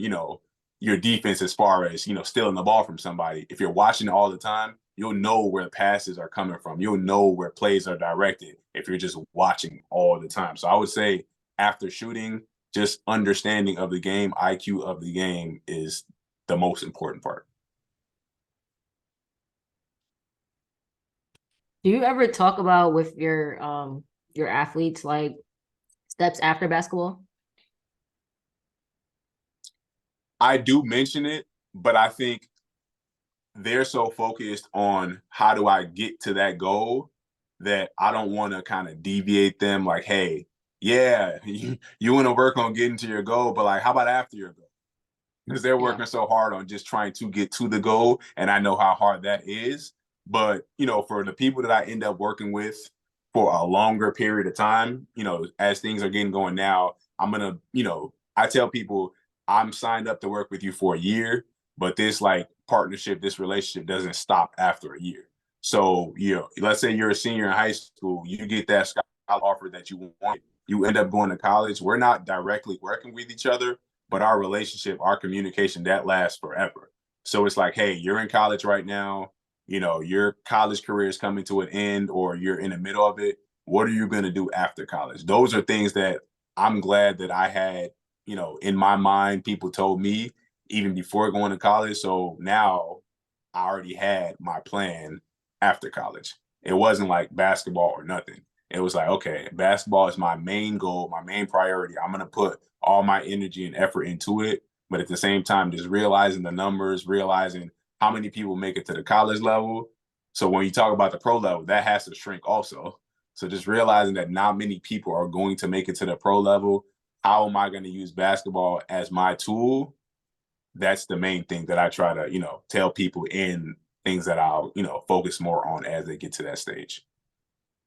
your defense as far as, stealing the ball from somebody. If you're watching it all the time, you'll know where passes are coming from. You'll know where plays are directed if you're just watching all the time. So I would say after shooting, just understanding of the game, IQ of the game is the most important part. Do you ever talk about with your athletes like steps after basketball? I do mention it, but I think they're so focused on how do I get to that goal that I don't want to kind of deviate them like, hey, yeah, you want to work on getting to your goal, but like, how about after your goal? Because they're Yeah. working so hard on just trying to get to the goal. And I know how hard that is. But, for the people that I end up working with for a longer period of time, as things are getting going now, I'm going to, I tell people I'm signed up to work with you for a year, but this like partnership, this relationship doesn't stop after a year. So, let's say you're a senior in high school, you get that scholarship offer that you want, you end up going to college. We're not directly working with each other, but our relationship, our communication, that lasts forever. So it's like, hey, you're in college right now, your college career is coming to an end or you're in the middle of it. What are you going to do after college? Those are things that I'm glad that I had, in my mind, people told me even before going to college. So now I already had my plan after college. It wasn't like basketball or nothing. It was like, okay, basketball is my main goal, my main priority. I'm going to put all my energy and effort into it. But at the same time, just realizing the numbers, realizing how many people make it to the college level. So when you talk about the pro level, that has to shrink also. So just realizing that not many people are going to make it to the pro level. How am I going to use basketball as my tool? That's the main thing that I try to, tell people in things that I'll, focus more on as they get to that stage.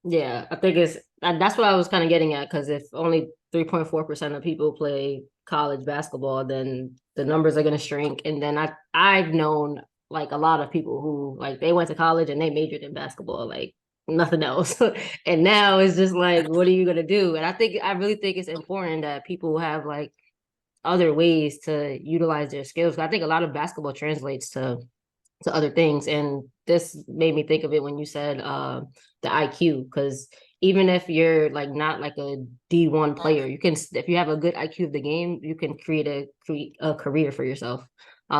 Yeah, I think that's what I was kind of getting at, because if only 3.4% of people play college basketball, then the numbers are going to shrink. And then I've known like a lot of people who like they went to college and they majored in basketball, like nothing else. And now it's just like, what are you going to do? And I really think it's important that people have like other ways to utilize their skills. I think a lot of basketball translates to other things. And this made me think of it when you said the IQ, because even if you're like not like a D1 player, you can, if you have a good IQ of the game, you can create a career for yourself.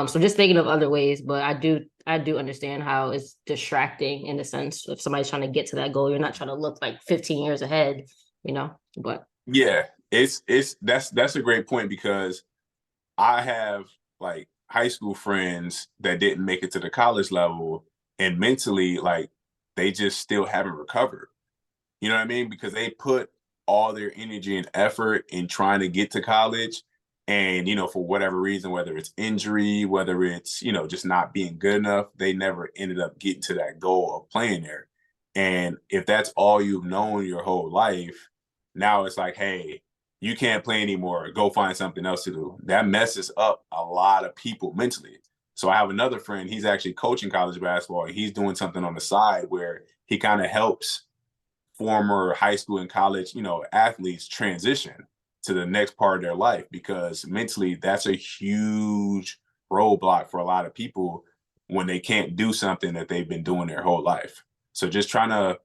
So just thinking of other ways, but I do understand how it's distracting in a sense if somebody's trying to get to that goal. You're not trying to look like 15 years ahead, but Yeah, that's a great point because I have like high school friends that didn't make it to the college level and mentally like they just still haven't recovered. You know what I mean? Because they put all their energy and effort in trying to get to college. And, for whatever reason, whether it's injury, whether it's, just not being good enough, they never ended up getting to that goal of playing there. And if that's all you've known your whole life, now it's like, hey, you can't play anymore. Go find something else to do. That messes up a lot of people mentally. So I have another friend, he's actually coaching college basketball. And he's doing something on the side where he kind of helps former high school and college, athletes transition to the next part of their life because mentally that's a huge roadblock for a lot of people when they can't do something that they've been doing their whole life. So just trying to,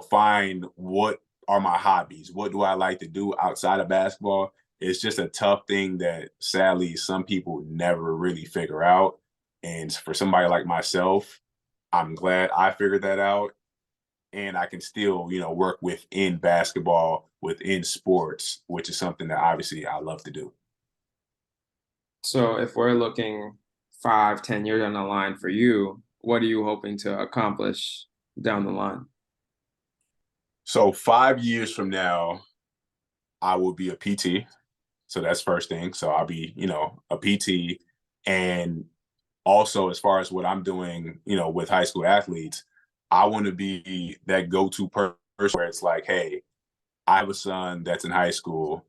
find what are my hobbies? What do I like to do outside of basketball? It's just a tough thing that sadly some people never really figure out. And for somebody like myself, I'm glad I figured that out and I can still, work within basketball, within sports, which is something that obviously I love to do. So if we're looking 5, 10 years down the line for you, what are you hoping to accomplish down the line? So 5 years from now, I will be a PT. So that's first thing. So I'll be, a PT. And also as far as what I'm doing, with high school athletes, I want to be that go-to person where it's like, hey, I have a son that's in high school.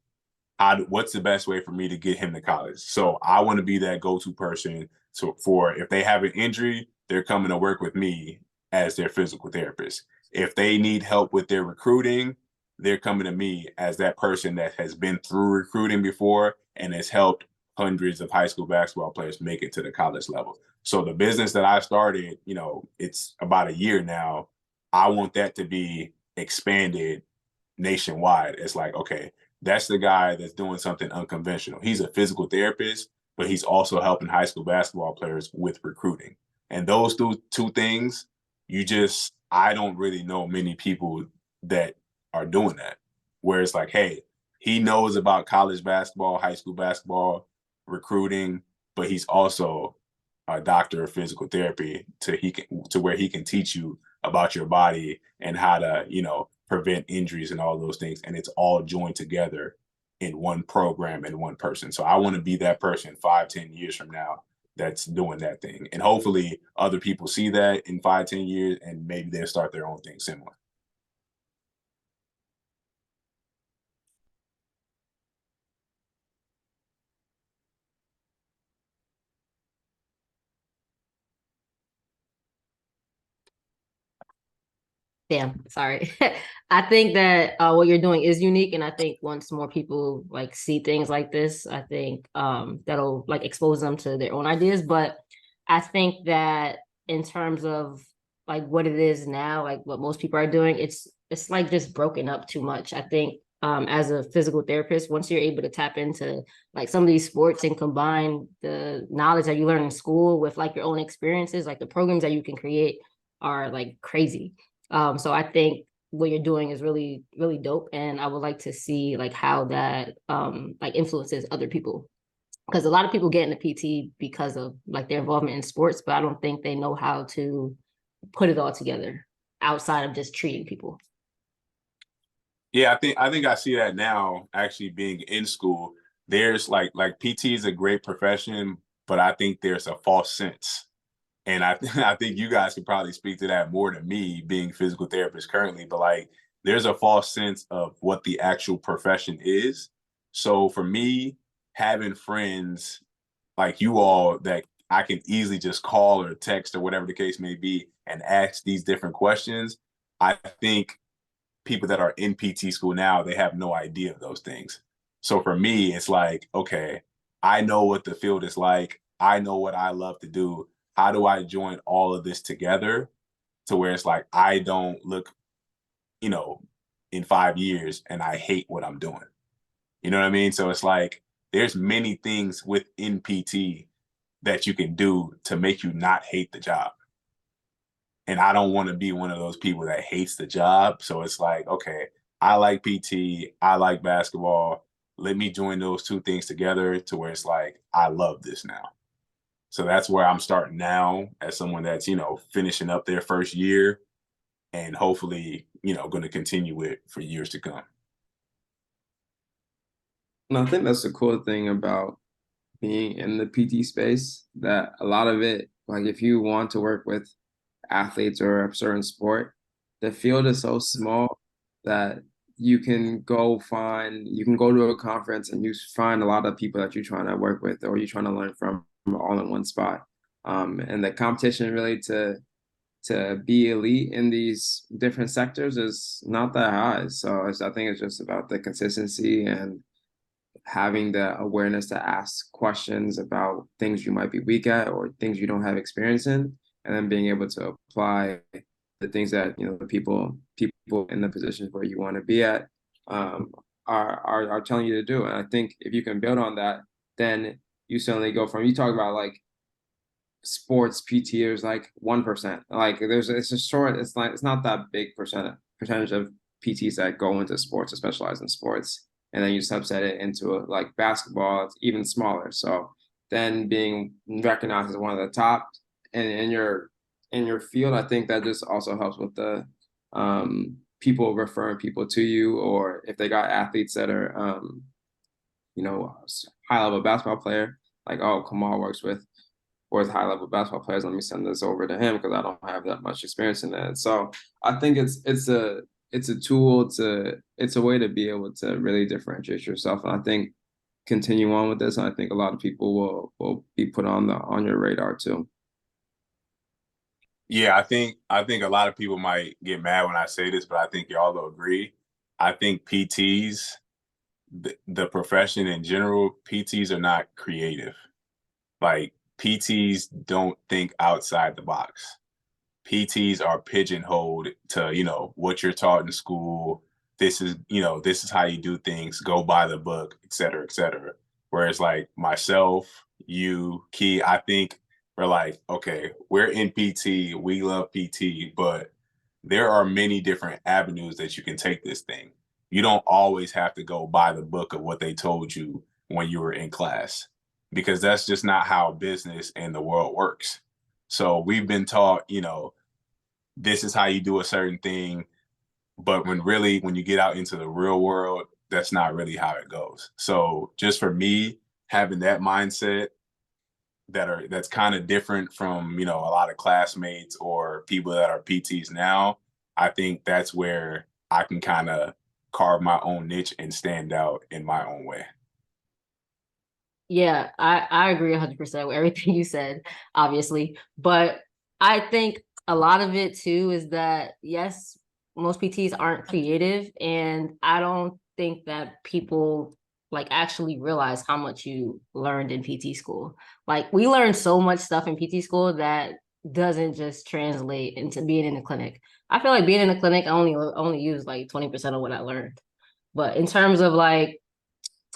What's the best way for me to get him to college? So I want to be that go-to person. So for if they have an injury, they're coming to work with me as their physical therapist. if they need help with their recruiting, they're coming to me as that person that has been through recruiting before and has helped hundreds of high school basketball players make it to the college level. So the business that I started, you know, it's about a year now. I want that to be expanded nationwide. It's like, okay, that's the guy that's doing something unconventional. He's a physical therapist, but he's also helping high school basketball players with recruiting. And those two things, I don't really know many people that are doing that. Where it's like, hey, he knows about college basketball, high school basketball, recruiting, but he's also a doctor of physical therapy to where he can teach you about your body and how to, you know, prevent injuries and all those things. And it's all joined together in one program and one person. So I want to be that person 5-10 years from now that's doing that thing. And hopefully other people see that in 5-10 years and maybe they'll start their own thing similar. Damn, sorry. I think that what you're doing is unique, and I think once more people like see things like this, I think that'll like expose them to their own ideas. But I think that in terms of like what it is now, like what most people are doing, it's like just broken up too much. I think as a physical therapist, once you're able to tap into like some of these sports and combine the knowledge that you learn in school with like your own experiences, like the programs that you can create are like crazy. So I think what you're doing is really, really dope. And I would like to see like how that like influences other people. Because a lot of people get into PT because of like their involvement in sports, but I don't think they know how to put it all together outside of just treating people. Yeah, I think I see that now actually being in school. There's like PT is a great profession, but I think there's a false sense. And I think you guys could probably speak to that more than me being physical therapist currently, but like there's a false sense of what the actual profession is. So for me, having friends like you all that I can easily just call or text or whatever the case may be and ask these different questions, I think people that are in PT school now, they have no idea of those things. So for me, it's like, okay, I know what the field is like. I know what I love to do. How do I join all of this together to where it's like I don't look, you know, in 5 years and I hate what I'm doing. You know what I mean? So it's like there's many things within PT that you can do to make you not hate the job. And I don't want to be one of those people that hates the job. So it's like, okay, I like PT, I like basketball. Let me join those two things together to where it's like, I love this now. So that's where I'm starting now as someone that's, you know, finishing up their first year and hopefully, you know, going to continue it for years to come. And I think that's the cool thing about being in the PT space, that a lot of it, like if you want to work with athletes or a certain sport, the field is so small that you can go to a conference and you find a lot of people that you're trying to work with or you're trying to learn from all in one spot. And the competition really to be elite in these different sectors is not that high. So I think it's just about the consistency and having the awareness to ask questions about things you might be weak at or things you don't have experience in, and then being able to apply the things that the people in the positions where you want to be at are telling you to do. And I think if you can build on that, then you suddenly go from, you talk about like sports PT is like 1%. Like it's a short, it's not that big percentage of PTs that go into sports or specialize in sports. And then you subset it into like basketball, it's even smaller. So then being recognized as one of the top in your field, I think that just also helps with the people referring people to you, or if they got athletes that are high level basketball player, like, oh, Kamal works with high level basketball players. Let me send this over to him because I don't have that much experience in that. So I think it's a tool it's a way to be able to really differentiate yourself. And I think continue on with this. And I think a lot of people will be put on your radar too. Yeah, I think a lot of people might get mad when I say this, but I think y'all will agree. I think PTs, the profession in general, PTs are not creative. Like PTs don't think outside the box. PTs are pigeonholed to, what you're taught in school. This is how you do things, go by the book, et cetera, et cetera. Whereas like myself, you, Key, I think we're like, okay, we're in PT, we love PT, but there are many different avenues that you can take this thing. You don't always have to go by the book of what they told you when you were in class, because that's just not how business and the world works. So we've been taught, this is how you do a certain thing. But when you get out into the real world, that's not really how it goes. So just for me, having that mindset that's kind of different from, a lot of classmates or people that are PTs now, I think that's where I can kind of carve my own niche and stand out in my own way. Yeah, I agree 100% with everything you said, obviously. But I think a lot of it too is that, yes, most PTs aren't creative. And I don't think that people like actually realize how much you learned in PT school. Like we learned so much stuff in PT school that doesn't just translate into being in the clinic. I feel like being in the clinic, I only use like 20% of what I learned. But in terms of like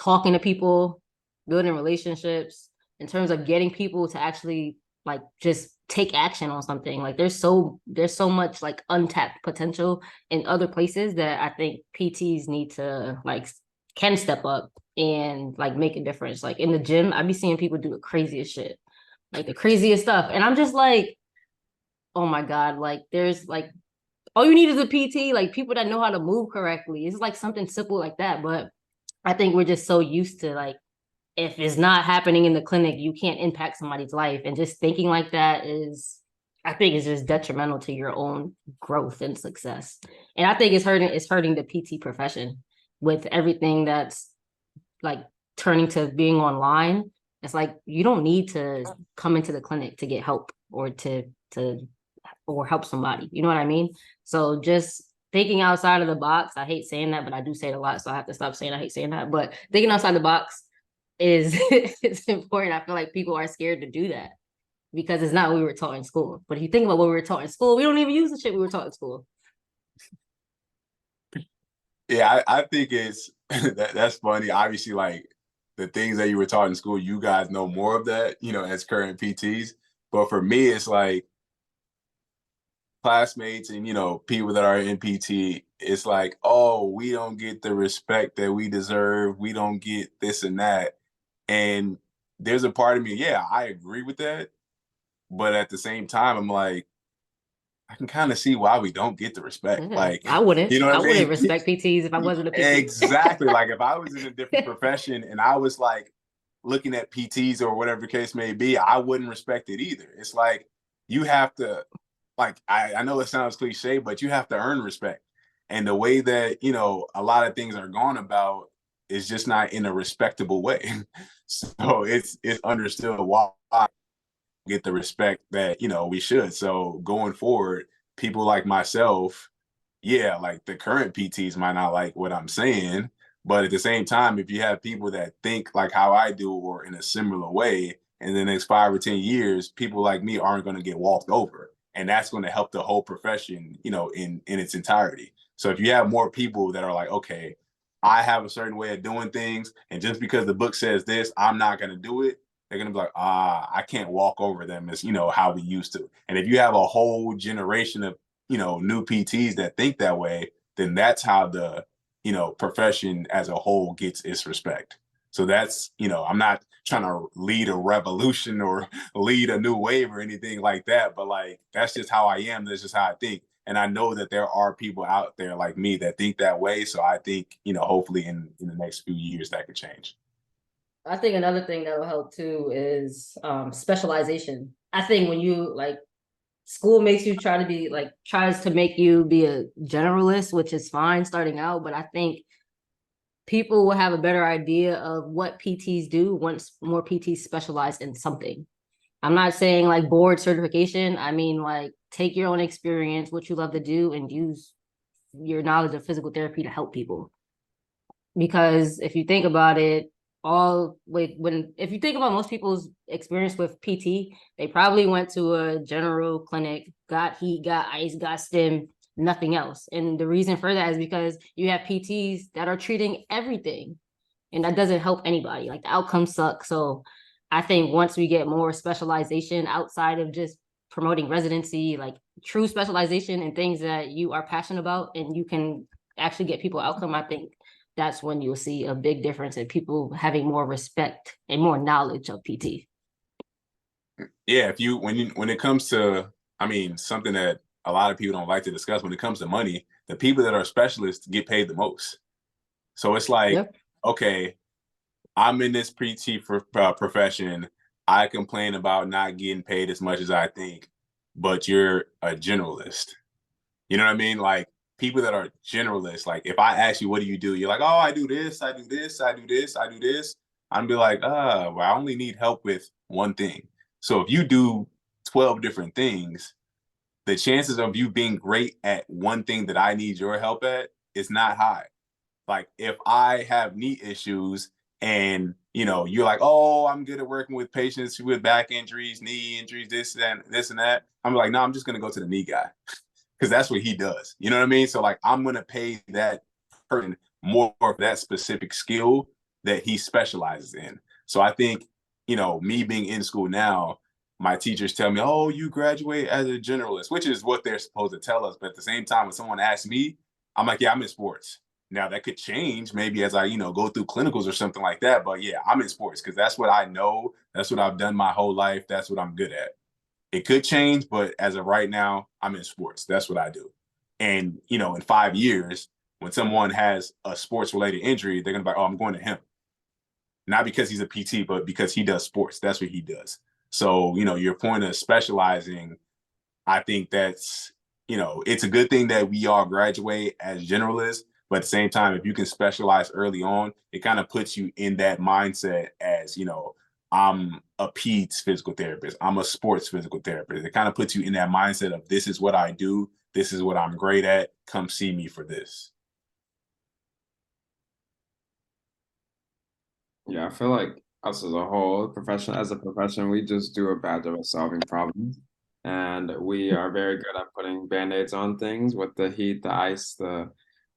talking to people, building relationships, in terms of getting people to actually like just take action on something. Like there's so much like untapped potential in other places that I think PTs need to like can step up and like make a difference. Like in the gym, I be seeing people do the craziest shit, like the craziest stuff. And I'm just like, oh my God, like there's like all you need is a PT, like people that know how to move correctly. It's like something simple like that. But I think we're just so used to like if it's not happening in the clinic, you can't impact somebody's life. And just thinking like that is, I think, is just detrimental to your own growth and success. And I think it's hurting the PT profession with everything that's like turning to being online. It's like you don't need to come into the clinic to get help or to or help somebody. You know what I mean? So just thinking outside of the box. I hate saying that, but I do say it a lot, so I have to stop saying I hate saying that. But thinking outside the box is it's important. I feel like people are scared to do that because it's not what we were taught in school. But if you think about what we were taught in school, we don't even use the shit we were taught in school. Yeah, I think it's that's funny. Obviously, like the things that you were taught in school, you guys know more of that, as current PTs. But for me, it's like classmates and people that are in PT, it's like, oh, we don't get the respect that we deserve. We don't get this and that. And there's a part of me, yeah, I agree with that. But at the same time, I'm like, I can kind of see why we don't get the respect. Yeah, Like, I wouldn't. you know what I I wouldn't mean? respect PTs if I wasn't a PT. Exactly. Like if I was in a different profession and I was like looking at PTs or whatever the case may be, I wouldn't respect it either. It's like you have to, like, I know it sounds cliche, but you have to earn respect. And the way that, a lot of things are gone about is just not in a respectable way. So it's understood why get the respect that, we should. So going forward, people like myself, yeah, like the current PTs might not like what I'm saying, but at the same time, if you have people that think like how I do or in a similar way, in the next 5 or 10 years, people like me aren't going to get walked over, and that's going to help the whole profession, in its entirety. So if you have more people that are like, okay, I have a certain way of doing things, and just because the book says this, I'm not going to do it. They're gonna be like, I can't walk over them as how we used to. And if you have a whole generation of new PTs that think that way, then that's how the profession as a whole gets its respect. So that's I'm not trying to lead a revolution or lead a new wave or anything like that, but like that's just how I am. That's just how I think. And I know that there are people out there like me that think that way. So I think hopefully in the next few years that could change. I think another thing that will help too is specialization. I think when you like school makes you try to be like tries to make you be a generalist, which is fine starting out, but I think people will have a better idea of what PTs do once more PTs specialize in something. I'm not saying like board certification. I mean like take your own experience, what you love to do, and use your knowledge of physical therapy to help people. Because if you think about it, if you think about most people's experience with PT, they probably went to a general clinic, got heat, got ice, got stim, nothing else. And the reason for that is because you have PTs that are treating everything, and that doesn't help anybody. Like the outcomes suck. So I think once we get more specialization outside of just promoting residency, like true specialization in things that you are passionate about and you can actually get people outcome, I think that's when you'll see a big difference in people having more respect and more knowledge of PT. Yeah, if you when it comes to, I mean, something that a lot of people don't like to discuss when it comes to money, the people that are specialists get paid the most. So it's like, Yep. okay, I'm in this profession. I complain about not getting paid as much as I think, but you're a generalist. You know what I mean? Like people that are generalists, like if I ask you, what do you do? You're like, oh, I do this, I do this, I do this, I do this. I'm be like, well, I only need help with one thing. So if you do 12 different things, the chances of you being great at one thing that I need your help at is not high. Like if I have knee issues and you're like, oh, I'm good at working with patients with back injuries, knee injuries, this and that. I'm like, no, I'm just gonna go to the knee guy because that's what he does. You know what I mean? So like I'm gonna pay that person more for that specific skill that he specializes in. So I think, me being in school now, my teachers tell me, oh, you graduate as a generalist, which is what they're supposed to tell us. But at the same time, when someone asks me, I'm like, yeah, I'm in sports. Now that could change maybe as I, go through clinicals or something like that. But yeah, I'm in sports because that's what I know. That's what I've done my whole life. That's what I'm good at. It could change, but as of right now, I'm in sports. That's what I do. And, in 5 years, when someone has a sports related injury, they're going to be like, oh, I'm going to him. Not because he's a PT, but because he does sports. That's what he does. So, your point of specializing, I think that's, it's a good thing that we all graduate as generalists. But at the same time, if you can specialize early on, it kind of puts you in that mindset as, I'm a PEDS physical therapist. I'm a sports physical therapist. It kind of puts you in that mindset of this is what I do. This is what I'm great at. Come see me for this. Yeah, I feel like us as a whole, as a profession, we just do a bad job of solving problems. And we are very good at putting band-aids on things with the heat, the ice, the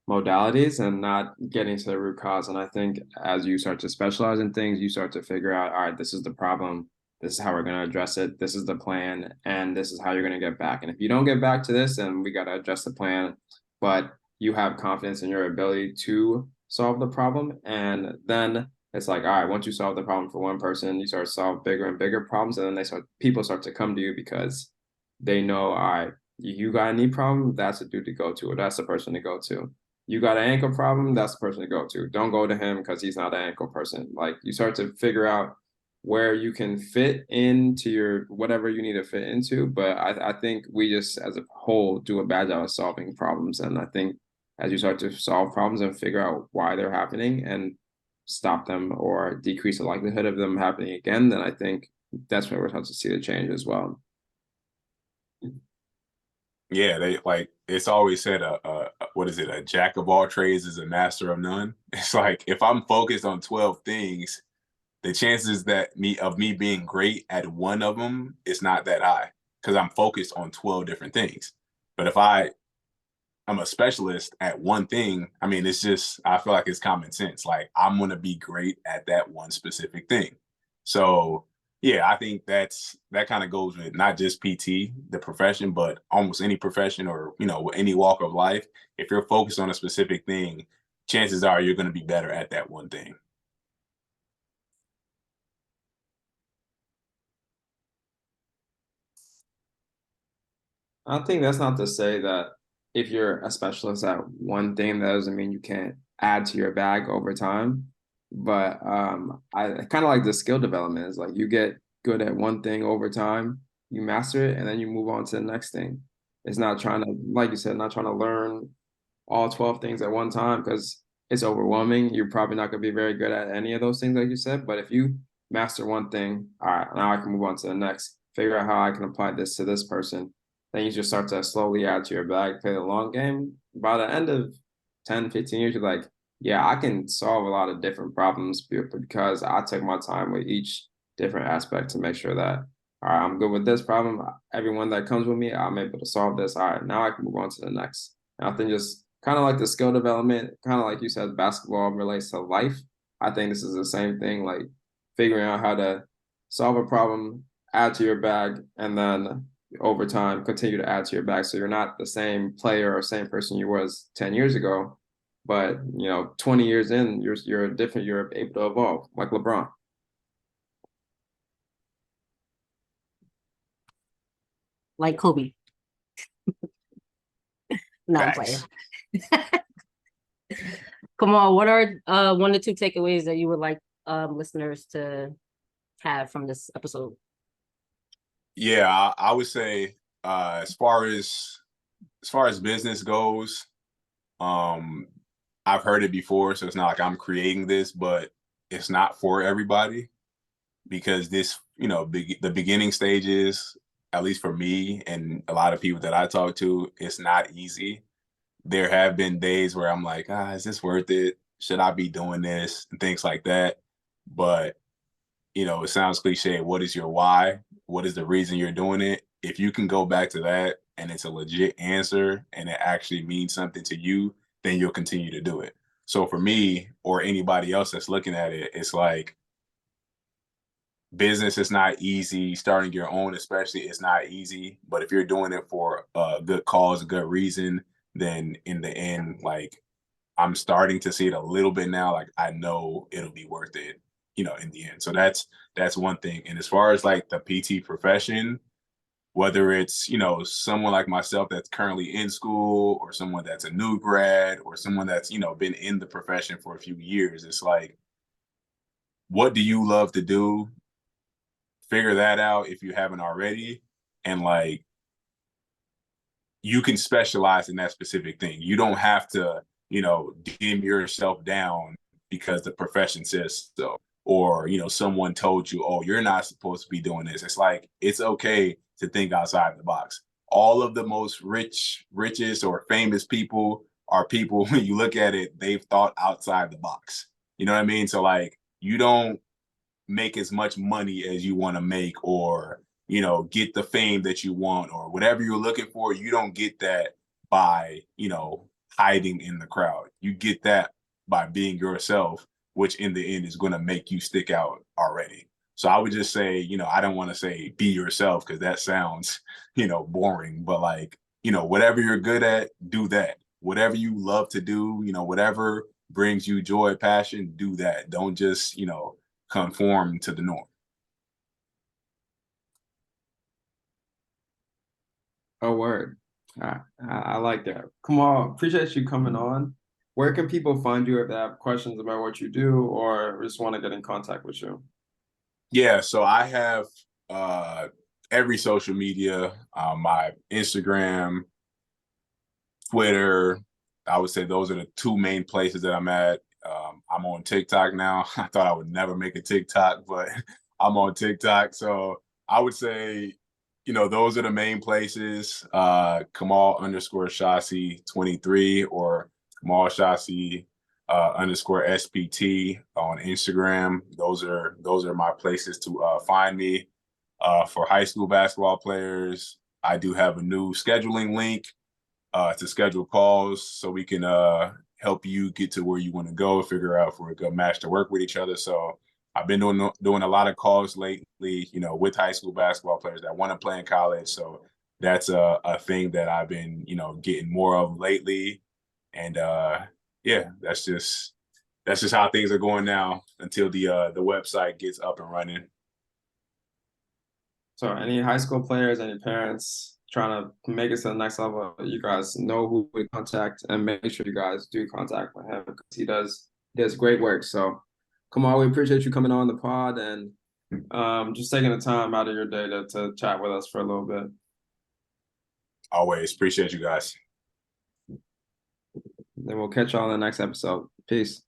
modalities, and not getting to the root cause. And I think as you start to specialize in things, you start to figure out, all right, this is the problem. This is how we're going to address it. This is the plan. And this is how you're going to get back. And if you don't get back to this, then we got to adjust the plan. But you have confidence in your ability to solve the problem. And then it's like, all right, once you solve the problem for one person, you start to solve bigger and bigger problems, and then people start to come to you because they know, all right, you got a knee problem, that's a dude to go to, or that's the person to go to. You got an ankle problem, that's the person to go to. Don't go to him because he's not an ankle person. Like you start to figure out where you can fit into your whatever you need to fit into. But I think we just as a whole do a bad job of solving problems. And I think as you start to solve problems and figure out why they're happening and stop them or decrease the likelihood of them happening again, then I think that's when we're starting to see the change as well. Yeah, they like it's always said what is it? A jack of all trades is a master of none. It's like if I'm focused on 12 things, the chances that me being great at one of them is not that high because I'm focused on 12 different things. But if I'm a specialist at one thing, I mean, it's just I feel like it's common sense. Like I'm gonna be great at that one specific thing. So yeah, I think that kind of goes with not just PT, the profession, but almost any profession or any walk of life. If you're focused on a specific thing, chances are you're gonna be better at that one thing. I think that's not to say that if you're a specialist at one thing, that doesn't mean you can't add to your bag over time. But I kind of like the skill development. Is like you get good at one thing over time, you master it, and then you move on to the next thing. It's not trying to, like you said, not trying to learn all 12 things at one time because it's overwhelming. You're probably not going to be very good at any of those things, like you said. But if you master one thing. All right, now I can move on to the next. Figure out how I can apply this to this person. Then you just start to slowly add to your bag, play the long game. By the end of 10, 15 years, you're like, yeah, I can solve a lot of different problems because I took my time with each different aspect to make sure that, all right, I'm good with this problem. Everyone that comes with me, I'm able to solve this. All right, now I can move on to the next. And I think just kind of like the skill development, kind of like you said, basketball relates to life. I think this is the same thing, like figuring out how to solve a problem, add to your bag, and then over time continue to add to your bag. So you're not the same player or same person you was 10 years ago, but 20 years in, you're different, you're able to evolve, like LeBron. Like Kobe. No, I'm playing. Facts. Kamal, what are 1 to 2 takeaways that you would like listeners to have from this episode? Yeah, I would say as far as business goes, I've heard it before, so it's not like I'm creating this, but it's not for everybody because this, the beginning stages, at least for me and a lot of people that I talk to, it's not easy. There have been days where I'm like, is this worth it? Should I be doing this? And things like that. But, it sounds cliche. What is your why? What is the reason you're doing it? If you can go back to that and it's a legit answer and it actually means something to you, then you'll continue to do it. So for me or anybody else that's looking at it, it's like business is not easy. Starting your own, especially, it's not easy. But if you're doing it for a good cause, a good reason, then in the end, like I'm starting to see it a little bit now. Like I know it'll be worth it, in the end. So that's one thing. And as far as like the PT profession, whether it's, someone like myself that's currently in school or someone that's a new grad or someone that's, been in the profession for a few years, it's like, what do you love to do? Figure that out if you haven't already. And like, you can specialize in that specific thing. You don't have to, dim yourself down because the profession says so. Or, someone told you, oh, you're not supposed to be doing this. It's like, it's okay to think outside the box. All of the most richest or famous people are people, when you look at it, they've thought outside the box. You know what I mean? So like, you don't make as much money as you want to make or get the fame that you want or whatever you're looking for. You don't get that by hiding in the crowd. You get that by being yourself, which in the end is going to make you stick out already. So I would just say, I don't want to say be yourself because that sounds boring, but like whatever you're good at, do that. Whatever you love to do, whatever brings you joy, passion, do that. Don't just conform to the norm. Oh, word. I like that. Kamal, appreciate you coming on. Where can people find you if they have questions about what you do or just want to get in contact with you? Yeah, so I have every social media, my Instagram, Twitter. I would say those are the two main places that I'm at. I'm on TikTok now. I thought I would never make a TikTok, but I'm on TikTok. So I would say, those are the main places. Kamal underscore Shasi 23 or Kamal Shasi underscore SPT on Instagram. Those are my places to find me. For high school basketball players, I do have a new scheduling link to schedule calls so we can help you get to where you want to go, figure out if we're a good match to work with each other. So I've been doing a lot of calls lately, with high school basketball players that want to play in college. So that's a thing that I've been, getting more of lately. And yeah, that's just how things are going now until the website gets up and running. So any high school players, any parents trying to make it to the next level, you guys know who to contact and make sure you guys do contact with him because he does great work. So Kamal, we appreciate you coming on the pod and just taking the time out of your day to chat with us for a little bit. Always appreciate you guys. Then we'll catch y'all in the next episode. Peace.